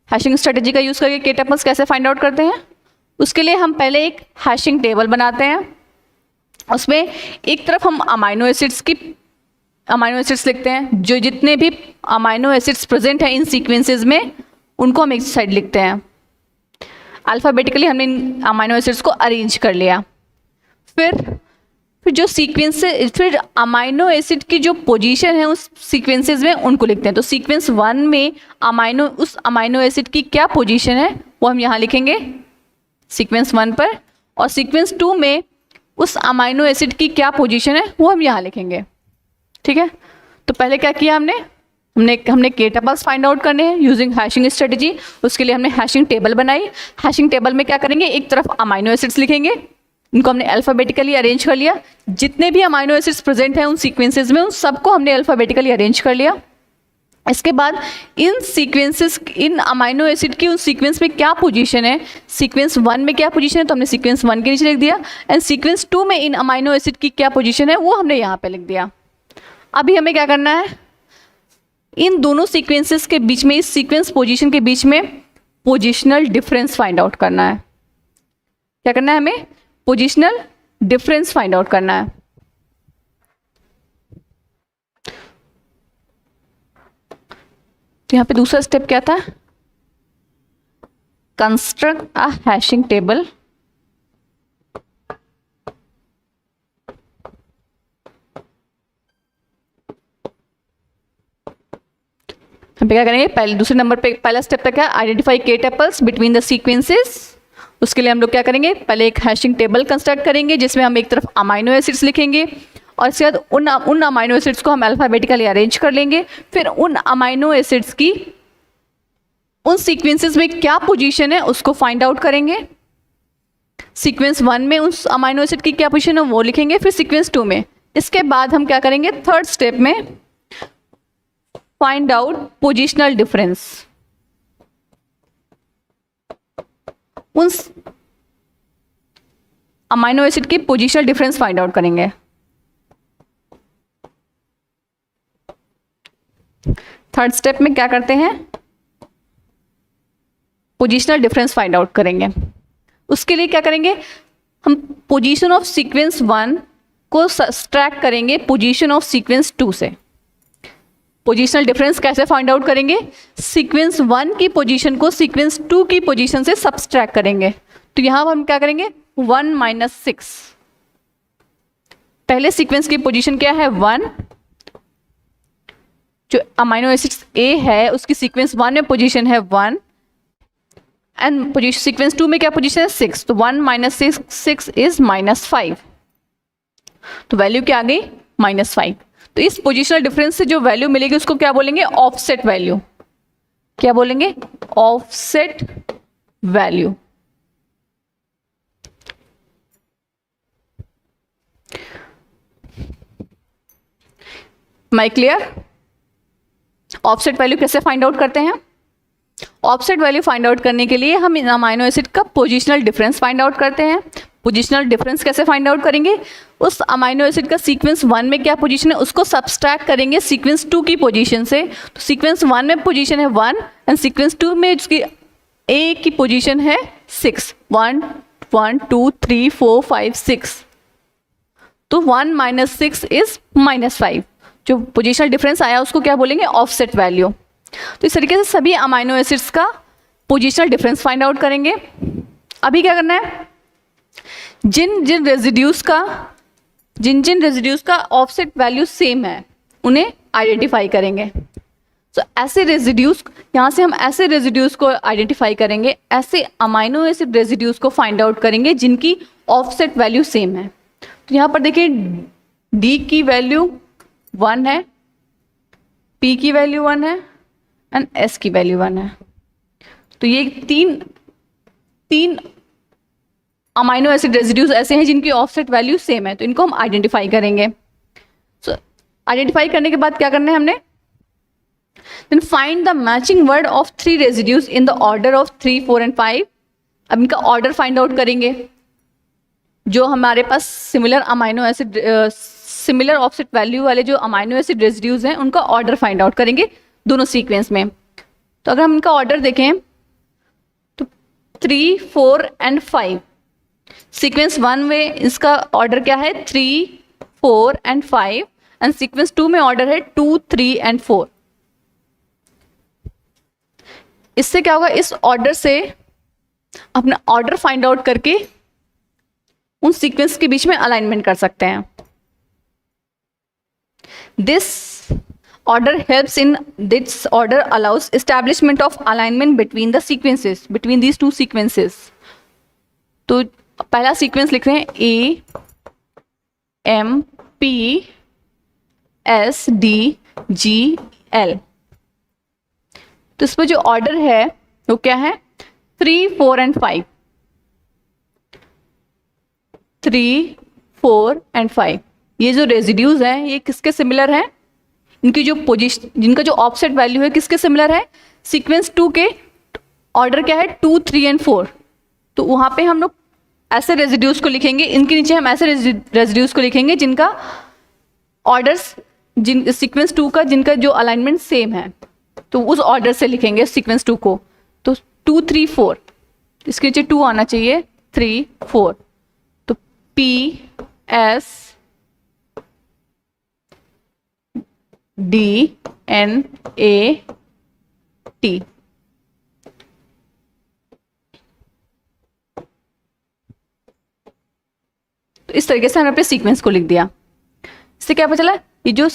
Speaker 1: हैशिंग स्ट्रेटेजी का यूज करके K tuples कैसे फाइंड आउट करते हैं, उसके लिए हम पहले एक हैशिंग टेबल बनाते हैं। उसमें एक तरफ हम अमाइनो एसिड्स लिखते हैं, जो जितने भी अमाइनो एसिड्स प्रेजेंट हैं इन सीक्वेंसेस में उनको हम एक साइड लिखते हैं। अल्फ़ाबेटिकली हमने इन अमाइनो एसिड्स को अरेंज कर लिया। फिर फिर जो सीक्वेंस फिर अमाइनो एसिड की जो पोजीशन है उस सीक्वेंसेस में उनको लिखते हैं। तो सीक्वेंस 1 में उस अमाइनो एसिड की क्या पोजीशन है वो हम यहाँ लिखेंगे सीक्वेंस 1 पर, और सीक्वेंस 2 में उस अमाइनो एसिड की क्या पोजीशन है वो हम यहाँ लिखेंगे। ठीक है, तो पहले क्या किया हमने के टपल्स फाइंड आउट करने हैं यूजिंग हैशिंग स्ट्रेटजी। उसके लिए हमने हैशिंग टेबल बनाई। हैशिंग टेबल में क्या करेंगे, एक तरफ अमाइनो एसिड्स लिखेंगे, इनको हमने अल्फ़ाबेटिकली अरेंज कर लिया। जितने भी अमाइनो एसिड्स प्रेजेंट हैं उन सीक्वेंसेस में उन सबको हमने अल्फ़ाबेटिकली अरेंज कर लिया। इसके बाद इन अमाइनो एसिड की उन सीक्वेंस में क्या पोजीशन है, सीक्वेंस 1 में क्या पोजीशन है तो हमने सीक्वेंस 1 के नीचे लिख दिया, एंड सीक्वेंस 2 में इन अमाइनो एसिड की क्या पोजीशन है वो हमने यहाँ पे लिख दिया। अभी हमें क्या करना है, इन दोनों सीक्वेंसेस के बीच में, इस सीक्वेंस पोजीशन के बीच में पोजिशनल डिफरेंस फाइंड आउट करना है। क्या करना है हमें, पोजिशनल डिफरेंस फाइंड आउट करना है। तो यहाँ पे दूसरा स्टेप क्या था, कंस्ट्रक्ट अ हैशिंग टेबल। हम पे क्या करेंगे, पहले दूसरे नंबर पे पहला स्टेप तक है आइडेंटिफाई के टपल्स बिटवीन द सीक्वेंसेस। उसके लिए हम लोग क्या करेंगे, पहले एक हैशिंग टेबल कंस्ट्रक्ट करेंगे जिसमें हम एक तरफ अमाइनो एसिड्स लिखेंगे और इसके बाद उन अमाइनो एसिड्स को हम अल्फ़ाबेटिकली अरेंज कर लेंगे। फिर उन अमाइनो एसिड्स की उन सीक्वेंसेस में क्या पोजीशन है उसको फाइंड आउट करेंगे। सीक्वेंस 1 में उस अमाइनो एसिड की क्या पोजीशन है वो लिखेंगे, फिर सीक्वेंस 2 में। इसके बाद हम क्या करेंगे, थर्ड स्टेप में फाइंड आउट पोजिशनल डिफरेंस। उन अमाइनो एसिड की पोजिशनल डिफरेंस फाइंड आउट करेंगे। थर्ड स्टेप में क्या करते हैं, पोजिशनल डिफरेंस फाइंड आउट करेंगे। उसके लिए क्या करेंगे, हम पोजीशन ऑफ सीक्वेंस 1 को सब्ट्रैक्ट करेंगे पोजीशन ऑफ सीक्वेंस 2 से। पोजीशनल डिफरेंस कैसे फाइंड आउट करेंगे, सीक्वेंस 1 की पोजीशन को सीक्वेंस 2 की पोजीशन से सब्ट्रैक्ट करेंगे। तो यहां हम क्या करेंगे, 1 - 6। पहले सीक्वेंस की पोजीशन क्या है 1, जो अमाइनो एसिड ए है उसकी सीक्वेंस 1 में पोजीशन है 1, एंड सीक्वेंस 2 में क्या पोजीशन है 6। तो 1 - 6 इज -5। तो वैल्यू क्या आ गई, -5। तो इस पोजिशनल डिफरेंस से जो वैल्यू मिलेगी उसको क्या बोलेंगे, ऑफसेट वैल्यू। क्या बोलेंगे, offset value. My clear. Offset value कैसे फाइंड आउट करते हैं, ऑफसेट वैल्यू फाइंड आउट करने के लिए हम इन अमाइनो एसिड का पोजिशनल डिफरेंस फाइंड आउट करते हैं। पोजिशनल डिफरेंस कैसे फाइंड आउट करेंगे, उस अमाइनो एसिड का सीक्वेंस 1 में क्या पोजीशन है उसको सब्ट्रैक्ट करेंगे सीक्वेंस 2 की पोजीशन से। तो सीक्वेंस 1 में पोजीशन है 1 एंड सीक्वेंस 2 में उसकी ए की पोजीशन है 6। 1 1 2 3 4 5 6। तो 1 - 6 इज -5। जो पोजिशनल डिफरेंस आया उसको क्या बोलेंगे, ऑफसेट वैल्यू। तो इस तरीके से सभी अमाइनो एसिड्स का पोजिशनल डिफरेंस फाइंड आउट करेंगे। अभी क्या करना है, जिन जिन रेजिड्यूज का ऑफसेट वैल्यू सेम है उन्हें आइडेंटिफाई करेंगे। तो ऐसे रेजिड्यूज, यहाँ से हम ऐसे रेजिड्यूज को आइडेंटिफाई करेंगे, ऐसे अमाइनो एसिड रेजिड्यूज को फाइंड आउट करेंगे जिनकी ऑफसेट वैल्यू सेम है। तो यहाँ पर देखिए डी की वैल्यू 1 है, पी की वैल्यू 1 है एंड एस की वैल्यू 1 है। तो ये तीन अमाइनो एसिड रेजिड्यूज ऐसे हैं जिनकी ऑफसेट वैल्यू सेम है, तो इनको हम आइडेंटिफाई करेंगे। सो आइडेंटिफाई करने के बाद क्या करना है हमने, then find the matching word of 3 residues in the order of 3 4 and 5। अब इनका ऑर्डर फाइंड आउट करेंगे। जो हमारे पास similar amino acid similar offset value वाले जो अमाइनो एसिड रेजिड्यूज हैं उनका ऑर्डर फाइंड आउट करेंगे दोनों सीक्वेंस में। तो अगर हम इनका ऑर्डर देखें तो 3 4 एंड 5, सीक्वेंस 1 में इसका ऑर्डर क्या है 3 4 एंड 5, एंड सीक्वेंस 2 में ऑर्डर है 2 3 एंड 4। इससे क्या होगा, इस ऑर्डर से अपना ऑर्डर फाइंड आउट करके उन सीक्वेंस के बीच में अलाइनमेंट कर सकते हैं। This order allows establishment of alignment between the sequences, between these two sequences. तो पहला सीक्वेंस लिख रहे हैं A M P S D G L। तो इस पर जो ऑर्डर है वो क्या है? 3, 4 एंड 5। 3, 4 एंड 5। ये जो रेजिड्यूज हैं ये किसके सिमिलर हैं? इनकी जो पोजीशन, जिनका जो ऑफसेट वैल्यू है किसके सिमिलर है? सीक्वेंस 2 के ऑर्डर क्या है? 2, 3 एंड 4। तो वहां पे हम लोग ऐसे रेजिड्यूज को लिखेंगे, इनके नीचे हम ऐसे रेजिड्यूज को लिखेंगे जिनका ऑर्डर्स, जिन सीक्वेंस 2 का जिनका जो अलाइनमेंट सेम है, तो उस ऑर्डर से लिखेंगे सीक्वेंस 2 को। तो 2, 3, 4, इसके नीचे 2 आना चाहिए, 3, 4। तो P S D N A T। तो इस तरीके से हमने अपने सीक्वेंस को लिख दिया। इससे क्या पता चला? ये जो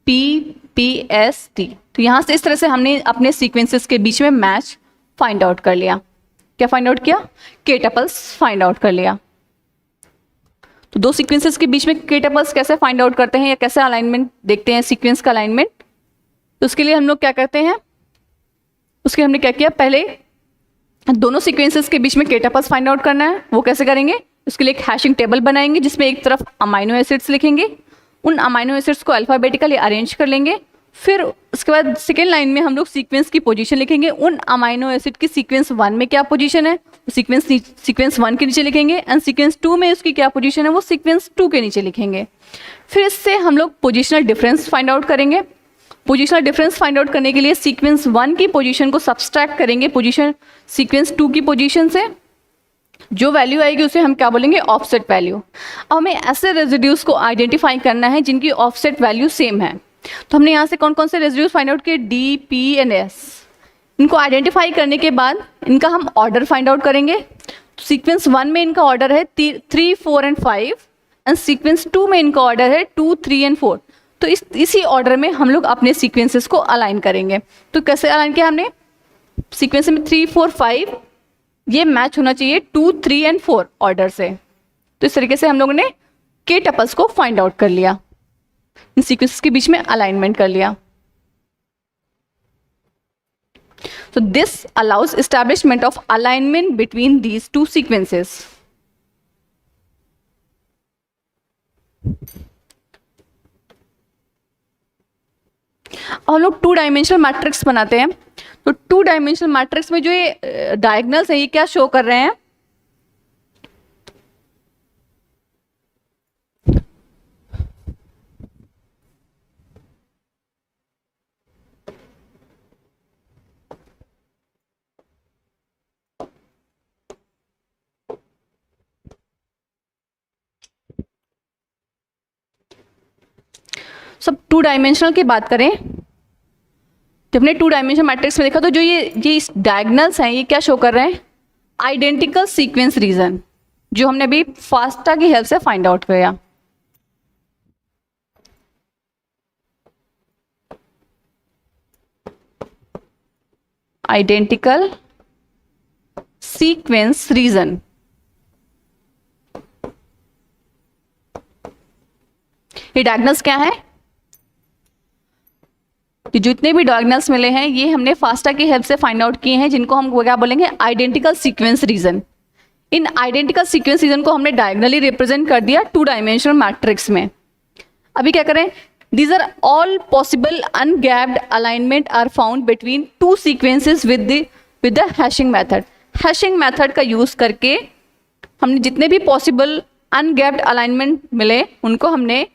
Speaker 1: PPST, तो यहां से इस तरह से हमने अपने सीक्वेंसेस के बीच में मैच फाइंड आउट कर लिया। क्या फाइंड आउट किया? के टपल्स फाइंड आउट कर लिया। तो दो सीक्वेंसेस के बीच में के टपल्स कैसे फाइंड आउट करते हैं या कैसे अलाइनमेंट देखते हैं सीक्वेंस का अलाइनमेंट? तो उसके लिए हम लोग क्या करते हैं, उसके हमने क्या किया, पहले दोनों सीक्वेंसेस के बीच में के टपल्स फाइंड आउट करना है। वो कैसे करेंगे? उसके लिए एक हैशिंग टेबल बनाएंगे जिसमें एक तरफ अमाइनो एसिड्स लिखेंगे, उन अमाइनो एसिड्स को अल्फाबेटिकली अरेंज कर लेंगे। फिर उसके बाद सेकेंड लाइन में हम लोग सीक्वेंस की पोजीशन लिखेंगे, उन अमाइनो एसिड की सीक्वेंस 1 में क्या पोजीशन है सीक्वेंस 1 के नीचे लिखेंगे, एंड सीक्वेंस 2 में उसकी क्या पोजीशन है वो सीक्वेंस 2 के नीचे लिखेंगे। फिर इससे हम लोग पोजिशनल डिफरेंस फाइंड आउट करेंगे। पोजिशनल डिफरेंस फाइंड आउट करने के लिए सीक्वेंस 1 की पोजीशन को सब्सट्रैक्ट करेंगे पोजीशन सीक्वेंस 2 की पोजीशन से, जो वैल्यू आएगी उसे हम क्या बोलेंगे? Offset value. अब हमें ऐसे रेजिड्यूज को आइडेंटिफाई करना है जिनकी ऑफसेट वैल्यू सेम है। तो हमने यहाँ से कौन कौन से रेजिड्यूज फाइंड आउट किए? D, P and S. इनको आइडेंटिफाई करने के बाद इनका हम ऑर्डर फाइंड आउट करेंगे। तो सीक्वेंस 1 में इनका ऑर्डर है 3, 4 एंड 5, एंड सीक्वेंस 2 में इनका ऑर्डर है 2, 3 एंड 4। तो इसी ऑर्डर में हम लोग अपने सीक्वेंसेस को अलाइन करेंगे। तो कैसे अलाइन किया हमने? सीक्वेंस में 3, 4, 5 ये मैच होना चाहिए 2, 3 एंड 4 ऑर्डर से। तो इस तरीके से हम लोगों ने के टपल्स को फाइंड आउट कर लिया, इन सीक्वेंसेस के बीच में अलाइनमेंट कर लिया। So this allows establishment of alignment between these two sequences. हम लोग 2 डायमेंशनल मैट्रिक्स बनाते हैं। तो 2 डायमेंशनल मैट्रिक्स में जो ये डायगोनल्स है ये क्या शो कर रहे हैं? सब 2 डायमेंशनल की बात करें, जब हमने 2 डायमेंशनल मैट्रिक्स में देखा तो जो ये डायगोनल्स हैं ये क्या शो कर रहे हैं? आइडेंटिकल सीक्वेंस रीजन, जो हमने अभी फास्टा की हेल्प से फाइंड आउट किया। आइडेंटिकल सीक्वेंस रीजन, ये डायगोनल्स क्या है? तो जितने भी डायगोनल्स मिले हैं ये हमने फास्टा की हेल्प से फाइंड आउट किए हैं, जिनको हम क्या बोलेंगे? Identical sequence region. इन आइडेंटिकल सीक्वेंस रीजन को हमने डायगोनली रिप्रेजेंट कर दिया 2 डायमेंशनल मैट्रिक्स में। अभी क्या करें? These are all possible ungapped alignment are found between 2 sequences with the hashing method. Hashing method का यूज करके हमने जितने भी पॉसिबल अनगैप्ड अलाइनमेंट मिले उनको हमने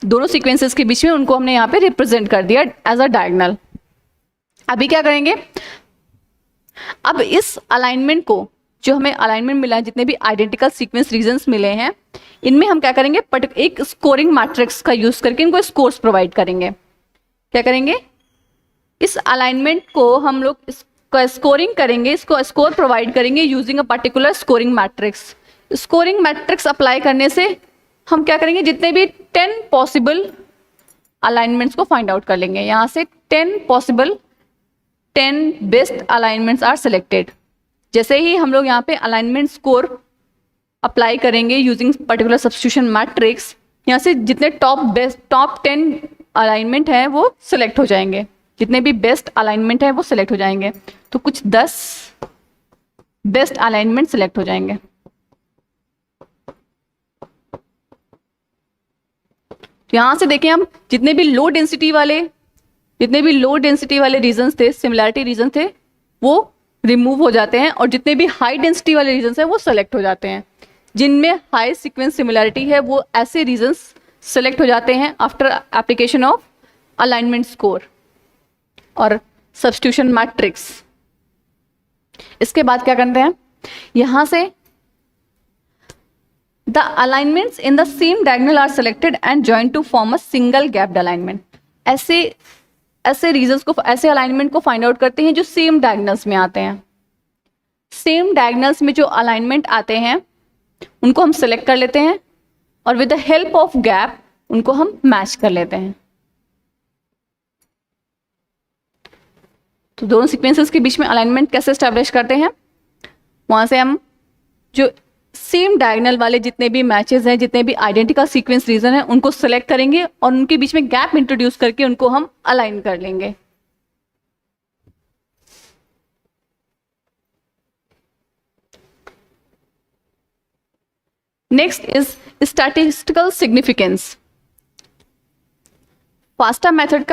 Speaker 1: दोनों सीक्वेंसेस के बीच में उनको हमने यहाँ पे रिप्रेजेंट कर दिया एज अ डायगोनल। अभी क्या करेंगे? अब इस अलाइनमेंट को, जो हमें अलाइनमेंट मिला है, जितने भी आइडेंटिकल सीक्वेंस रीजन्स मिले हैं, इनमें हम क्या करेंगे? एक स्कोरिंग मैट्रिक्स का यूज करके इनको स्कोर्स प्रोवाइड करेंगे। क्या करेंगे? इस अलाइनमेंट को हम लोग इसका स्कोरिंग करेंगे, इसको स्कोर प्रोवाइड करेंगे using a particular scoring matrix. Scoring matrix apply करने से हम क्या करेंगे, जितने भी 10 पॉसिबल अलाइनमेंट्स को फाइंड आउट कर लेंगे। यहाँ से 10 बेस्ट अलाइनमेंट्स आर सिलेक्टेड। जैसे ही हम लोग यहाँ पे अलाइनमेंट स्कोर अप्लाई करेंगे यूजिंग पर्टिकुलर सब्स्टिट्यूशन मैट्रिक्स, यहाँ से जितने टॉप 10 अलाइनमेंट हैं वो सिलेक्ट हो जाएंगे, जितने भी बेस्ट अलाइनमेंट है वो सिलेक्ट हो जाएंगे। तो कुछ 10 बेस्ट अलाइनमेंट सिलेक्ट हो जाएंगे। तो यहाँ से देखें हम जितने भी लो डेंसिटी वाले रीजन्स थे, सिमिलैरिटी रीजन थे, वो रिमूव हो जाते हैं, और जितने भी हाई डेंसिटी वाले रीजन्स हैं वो सेलेक्ट हो जाते हैं। जिनमें हाई सीक्वेंस सिमिलैरिटी है वो ऐसे रीजन्स सेलेक्ट हो जाते हैं after application of alignment score और सब्स्टिट्यूशन मैट्रिक्स। इसके बाद क्या करते हैं, यहां से the alignments in the same diagonal are selected and joint to form a single gapped alignment. ऐसे रीजन्स को, ऐसे अलाइनमेंट को फाइंड आउट करते हैं जो सेम डायगोनल्स में आते हैं। सेम डायगोनल्स में जो अलाइनमेंट आते हैं उनको हम सेलेक्ट कर लेते हैं और with the help of gap उनको हम मैच कर लेते हैं। तो दोनों सीक्वेंसेस के बीच में अलाइनमेंट कैसे एस्टैब्लिश करते हैं, वहां से हम जो सेम डायगोनल वाले जितने भी मैचेस हैं, जितने भी आइडेंटिकल सीक्वेंस रीजन हैं, उनको सेलेक्ट करेंगे और उनके बीच में गैप इंट्रोड्यूस करके उनको हम अलाइन कर लेंगे। Next is statistical significance. FASTA method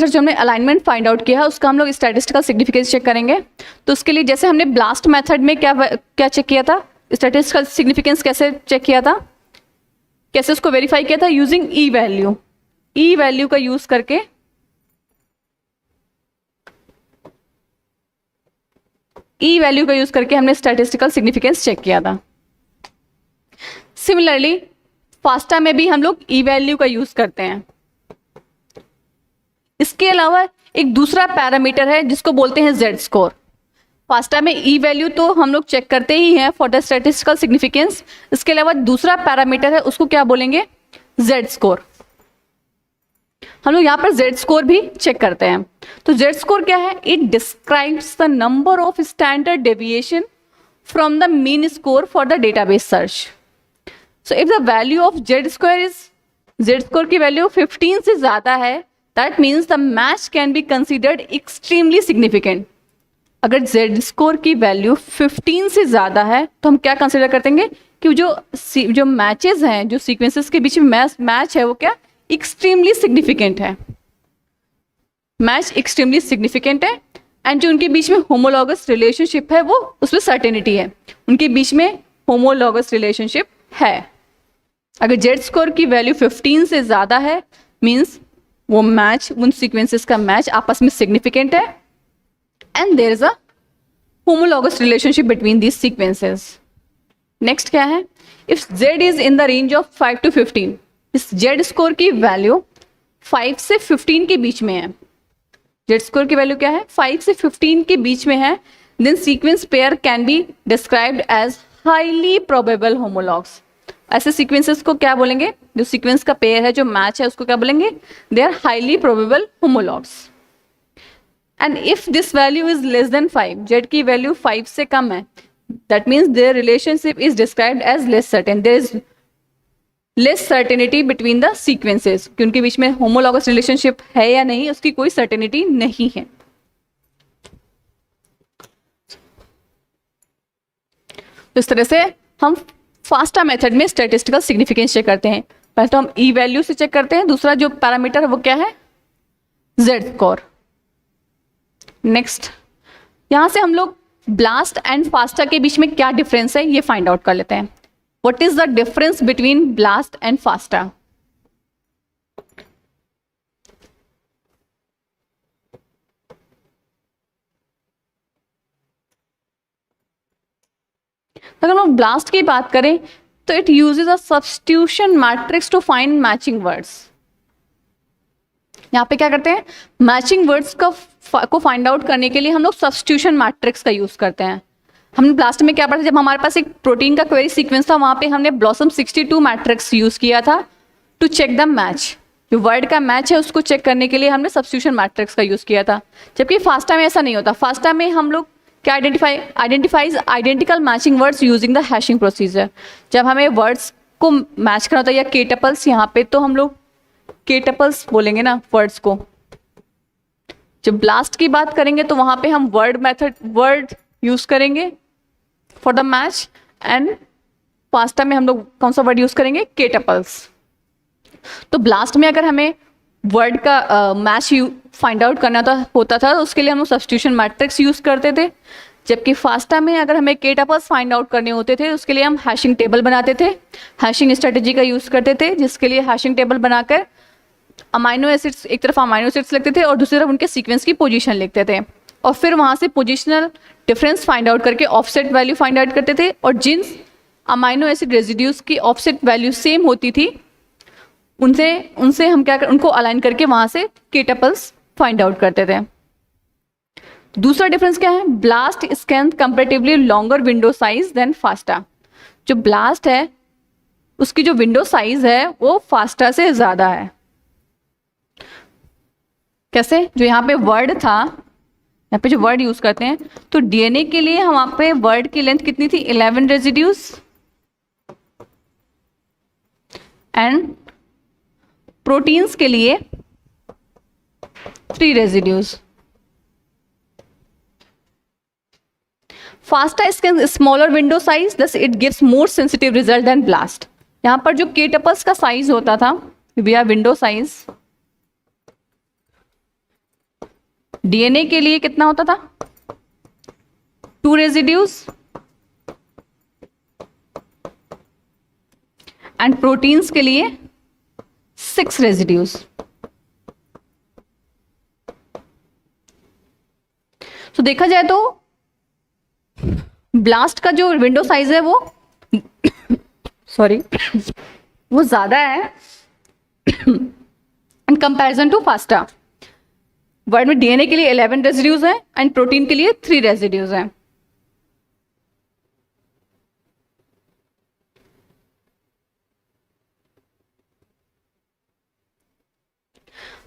Speaker 1: जो हमने अलाइनमेंट फाइंड आउट किया है उसका हम लोग स्टैटिस्टिकल सिग्निफिकेंस चेक करेंगे। तो उसके लिए जैसे हमने ब्लास्ट मेथड में क्या चेक किया था, स्टैटिस्टिकल सिग्निफिकेंस कैसे चेक किया था, कैसे उसको वेरीफाई किया था, यूजिंग ई वैल्यू का यूज करके हमने स्टैटिस्टिकल सिग्निफिकेंस चेक किया था। सिमिलरली फास्टा में भी हम लोग ई वैल्यू का यूज करते हैं। इसके अलावा एक दूसरा पैरामीटर है जिसको बोलते हैं जेड स्कोर। फास्टा में ई वैल्यू तो हम लोग चेक करते ही हैं फॉर द स्टैटिस्टिकल सिग्निफिकेंस। इसके अलावा दूसरा पैरामीटर है, उसको क्या बोलेंगे, जेड स्कोर। हम लोग यहाँ पर जेड स्कोर भी चेक करते हैं। तो जेड स्कोर क्या है, it describes the number of standard deviation from the mean score for the database search. So if the value of Z score की वैल्यू 15 से ज्यादा है, that means the match can be considered extremely significant. अगर Z score की value 15 से ज्यादा है तो हम क्या कंसिडर करतेंगे कि जो मैचेस हैं, जो सीक्वेंसेस के बीच में मैच है वो क्या, एक्सट्रीमली सिग्निफिकेंट है। मैच एक्सट्रीमली सिग्निफिकेंट है एंड जो उनके बीच में होमोलॉगस रिलेशनशिप है वो उसमें सर्टेनिटी है, उनके बीच में होमोलॉगस रिलेशनशिप है। अगर जेड स्कोर की वैल्यू 15 से ज्यादा है मीन्स वो मैच, उन सीक्वेंसेस का मैच आपस में सिग्निफिकेंट है and there is a homologous relationship between these sequences. Next क्या है, if Z is in the range of 5 to 15, इस जेड स्कोर की वैल्यू 5 से 15 के बीच में है। जेड स्कोर की वैल्यू क्या है, 5 से 15 के बीच में है, then sequence pair can be described as highly probable homologs. ऐसे सीक्वेंसेस को क्या बोलेंगे, जो सीक्वेंस का पेयर है, जो मैच है, उसको क्या बोलेंगे, they are highly probable homologs. And if this value is less than 5, Z की वैल्यू 5 से कम है, that means their relationship is described as less certain. There is less certainty between the sequences, कि उनके बीच में होमोलॉगस रिलेशनशिप है या नहीं, उसकी कोई सर्टेनिटी नहीं है। तो इस तरह से हम फास्टा मेथड में स्टैटिस्टिकल सिग्निफिकेंस चेक करते हैं। पहले तो हम ई वैल्यू से चेक करते हैं, दूसरा जो पैरामीटर है वो क्या है, जेड स्कोर। नेक्स्ट यहां से हम लोग ब्लास्ट एंड फास्टा के बीच में क्या डिफरेंस है ये फाइंड आउट कर लेते हैं। What is the difference between BLAST and FASTA. अगर हम ब्लास्ट की बात करें तो it uses a substitution matrix to find matching words. यहाँ पे क्या करते हैं, मैचिंग वर्ड्स को फाइंड आउट करने के लिए हम लोग सब्स्टिट्यूशन मैट्रिक्स का यूज करते हैं। हमने ब्लास्ट में क्या पढ़ा था, जब हमारे पास एक प्रोटीन का क्वेरी सीक्वेंस था वहां पे हमने ब्लॉसम 62 मैट्रिक्स यूज किया था टू चेक द मैच। जो वर्ड का मैच है उसको चेक करने के लिए हमने सब्स्टिट्यूशन मैट्रिक्स का यूज किया था। जबकि फास्टा में ऐसा नहीं होता। फास्टा में हम लोग क्या identifies identical matching words using the hashing procedure. जब हमें वर्ड्स को मैच करना होता है या के टपल्स, यहाँ पे तो हम लोग के टपल्स बोलेंगे ना वर्ड्स को। जब ब्लास्ट की बात करेंगे तो वहां पे हम वर्ड यूज करेंगे for the match, and FASTA में हम लोग कौन सा वर्ड यूज करेंगे, के टपल्स। तो ब्लास्ट में अगर हमें वर्ड का मैच फाइंड आउट करना होता था तो उसके लिए हम लोग सब्स्टिट्यूशन मैट्रिक्स यूज करते थे। जबकि फास्टा में अगर हमें के टपल्स फाइंड आउट करने होते थे उसके लिए हम हैशिंग टेबल बनाते थे, हैशिंग स्ट्रेटेजी का यूज करते थे, जिसके लिए हैशिंग टेबल बनाकर अमाइनो एसिड्स, एक तरफ अमाइनो एसिड्स लिखते थे और दूसरी तरफ उनके सीक्वेंस की पोजीशन लिखते थे, और फिर वहां से पोजिशनल डिफरेंस फाइंड आउट करके ऑफसेट वैल्यू फाइंड आउट करते थे, और जिन अमाइनो एसिड रेजिड्यूज की ऑफसेट वैल्यू सेम होती थी उनसे हम उनको अलाइन करके वहां से के टपल्स फाइंड आउट करते थे। दूसरा डिफरेंस क्या है, BLAST scan comparatively longer window size than FASTA. जो ब्लास्ट है उसकी जो विंडो साइज है वो फास्टा से ज्यादा है। कैसे, जो यहाँ पे वर्ड था, यहाँ पे जो वर्ड यूज करते हैं, तो डीएनए के लिए वहां पे वर्ड की लेंथ कितनी थी, 11 रेजिड्यूज, एंड प्रोटीन्स के लिए 3 residues. FASTA scan smaller window size, thus it gives more sensitive result than BLAST. यहां पर जो के टपल्स का साइज होता था we are window size, DNA के लिए कितना होता था, 2 रेजिड्यूज, एंड प्रोटीन्स के लिए 6 रेजिड्यूज। तो देखा जाए तो ब्लास्ट का जो विंडो साइज है वो सॉरी वो ज्यादा है in comparison to FASTA. Word में डीएनए के लिए 11 रेजिड्यूज हैं एंड प्रोटीन के लिए 3 रेजिड्यूज हैं।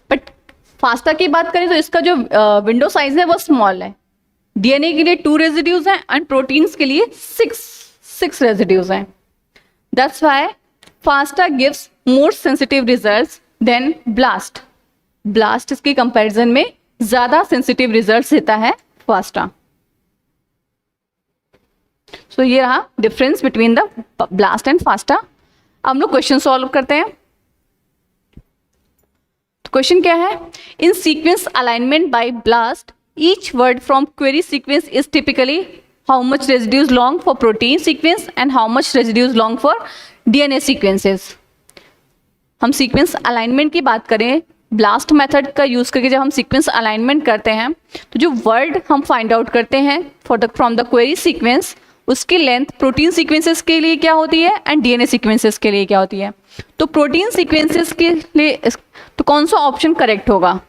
Speaker 1: बट फास्टा की बात करें तो इसका जो विंडो साइज है वो स्मॉल है। डीएनए के लिए 2 रेजिड्यूज हैं एंड प्रोटीन्स के लिए 6 रेजिड्यूज हैं। That's why FASTA gives more sensitive results than BLAST. BLAST इसके कंपैरिजन में ज्यादा सेंसिटिव रिजल्ट्स देता है फास्टा। सो ये रहा difference between the blast and FASTA. अब हम लोग क्वेश्चन सॉल्व करते हैं। तो क्वेश्चन क्या है, in sequence alignment by BLAST each word from query sequence is typically how much residues long for protein sequence and how much residues long for DNA sequences. हम sequence alignment की बात करें, blast method का use करके जब हम sequence alignment करते हैं तो जो वर्ड हम फाइंड आउट करते हैं फ्रॉम द क्वेरी सीक्वेंस, उसकी लेंथ प्रोटीन सीक्वेंसेस के लिए क्या होती है एंड डीएनए सीक्वेंसेस के लिए क्या होती है। तो प्रोटीन सीक्वेंसेस के लिए तो कौन सा ऑप्शन करेक्ट होगा,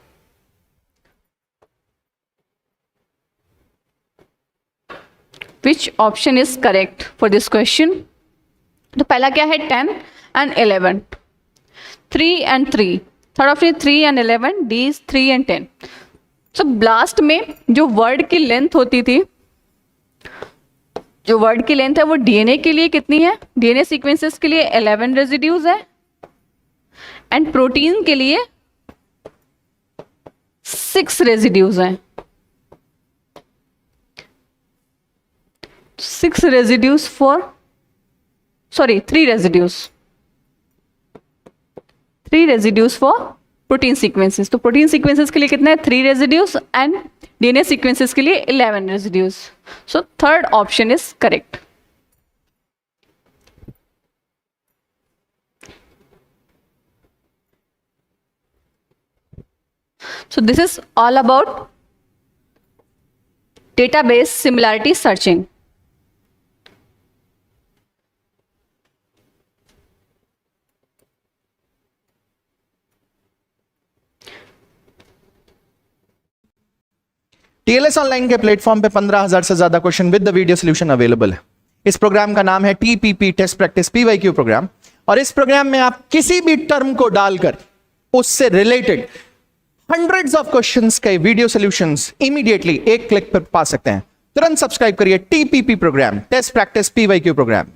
Speaker 1: which option is correct for this question. तो पहला क्या है 10 and 11, 3 and 3, third option 3 and 11, D is 3 and 10। So blast में जो वर्ड की लेंथ होती थी, जो वर्ड की लेंथ है वो डीएनए के लिए कितनी है, डीएनए सीक्वेंसेस के लिए 11 रेजिड्यूज है एंड प्रोटीन के लिए 6 रेजिड्यूज हैं। 6 residues for 3 residues, 3 residues for protein sequences. तो प्रोटीन सीक्वेंसेस के लिए कितना है, 3 रेजिड्यूज एंड डीएनए सीक्वेंसेस के लिए 11 residues. So third option is correct. So this is all about database similarity searching.
Speaker 2: TLS online के प्लेटफॉर्म पे 15,000 से ज्यादा question with the video solution available है। इस प्रोग्राम का नाम है TPP test practice PYQ program, और इस प्रोग्राम में आप किसी भी टर्म को डालकर उससे रिलेटेड हंड्रेड्स ऑफ क्वेश्चंस के वीडियो सॉल्यूशंस इमीडिएटली एक क्लिक पर पा सकते हैं। तुरंत सब्सक्राइब करिए TPP program, test practice PYQ programme.